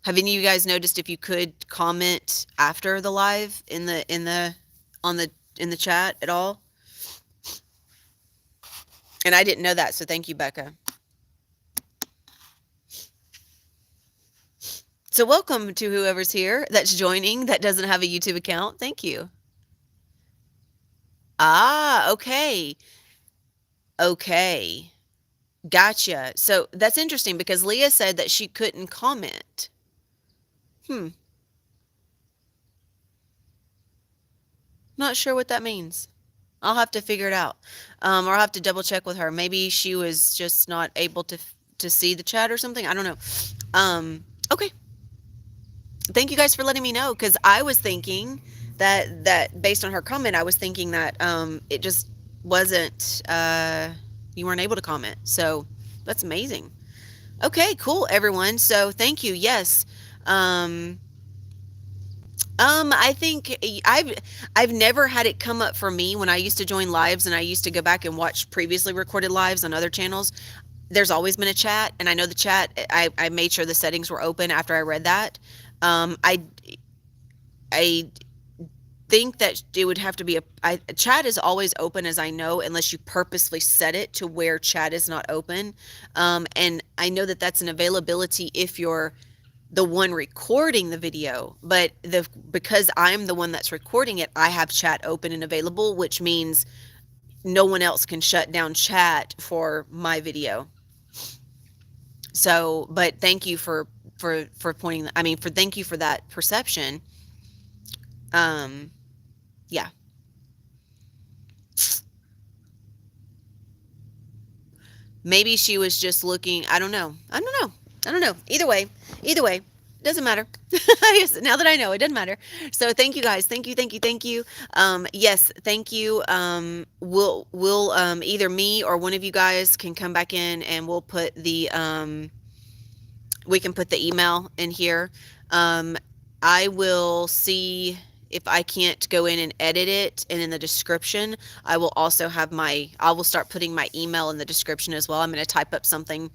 Have any of you guys noticed if you could comment after the live in the chat at all? And I didn't know that, so thank you, Becca. So welcome to whoever's here that's joining that doesn't have a YouTube account. Thank you. Ah, okay. Okay. Gotcha. So that's interesting, because Leah said that she couldn't comment. Not sure what that means. I'll have to figure it out. Or I'll have to double check with her. Maybe she was just not able to see the chat or something. I don't know. Okay. Thank you guys for letting me know, because I was thinking that based on her comment, I was thinking that it just wasn't you weren't able to comment. So that's amazing. Okay, cool, everyone. So thank you. Yes. I think I've never had it come up for me when I used to join lives, and I used to go back and watch previously recorded lives on other channels. There's always been a chat, and I know the chat, I made sure the settings were open after I read that. I think that it would have to be chat is always open, as I know, unless you purposely set it to where chat is not open. And I know that that's an availability if you're the one recording the video, but because I'm the one that's recording it, I have chat open and available, which means no one else can shut down chat for my video. So, but thank you for pointing, thank you for that perception. Yeah. Maybe she was just looking, I don't know. Either way, doesn't matter. Now that I know, it doesn't matter. So thank you guys. Thank you. Yes, thank you. We'll either me or one of you guys can come back in, and we'll put the we can put the email in here. I will see if I can't go in and edit it, and in the description, I will also have I will start putting my email in the description as well. I'm going to type up something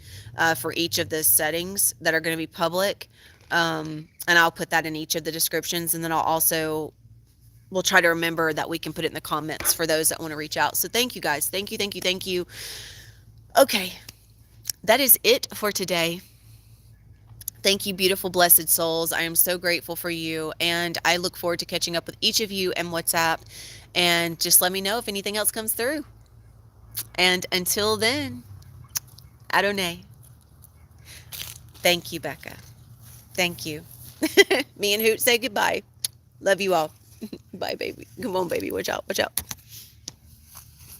for each of the settings that are going to be public, and I'll put that in each of the descriptions, and then we'll try to remember that we can put it in the comments for those that want to reach out. So thank you guys. Thank you. Okay, that is it for today. Thank you, beautiful, blessed souls. I am so grateful for you, and I look forward to catching up with each of you in WhatsApp, and just let me know if anything else comes through. And until then, Adonai. Thank you, Becca. Thank you. Me and Hoot say goodbye. Love you all. Bye, baby. Come on, baby. Watch out.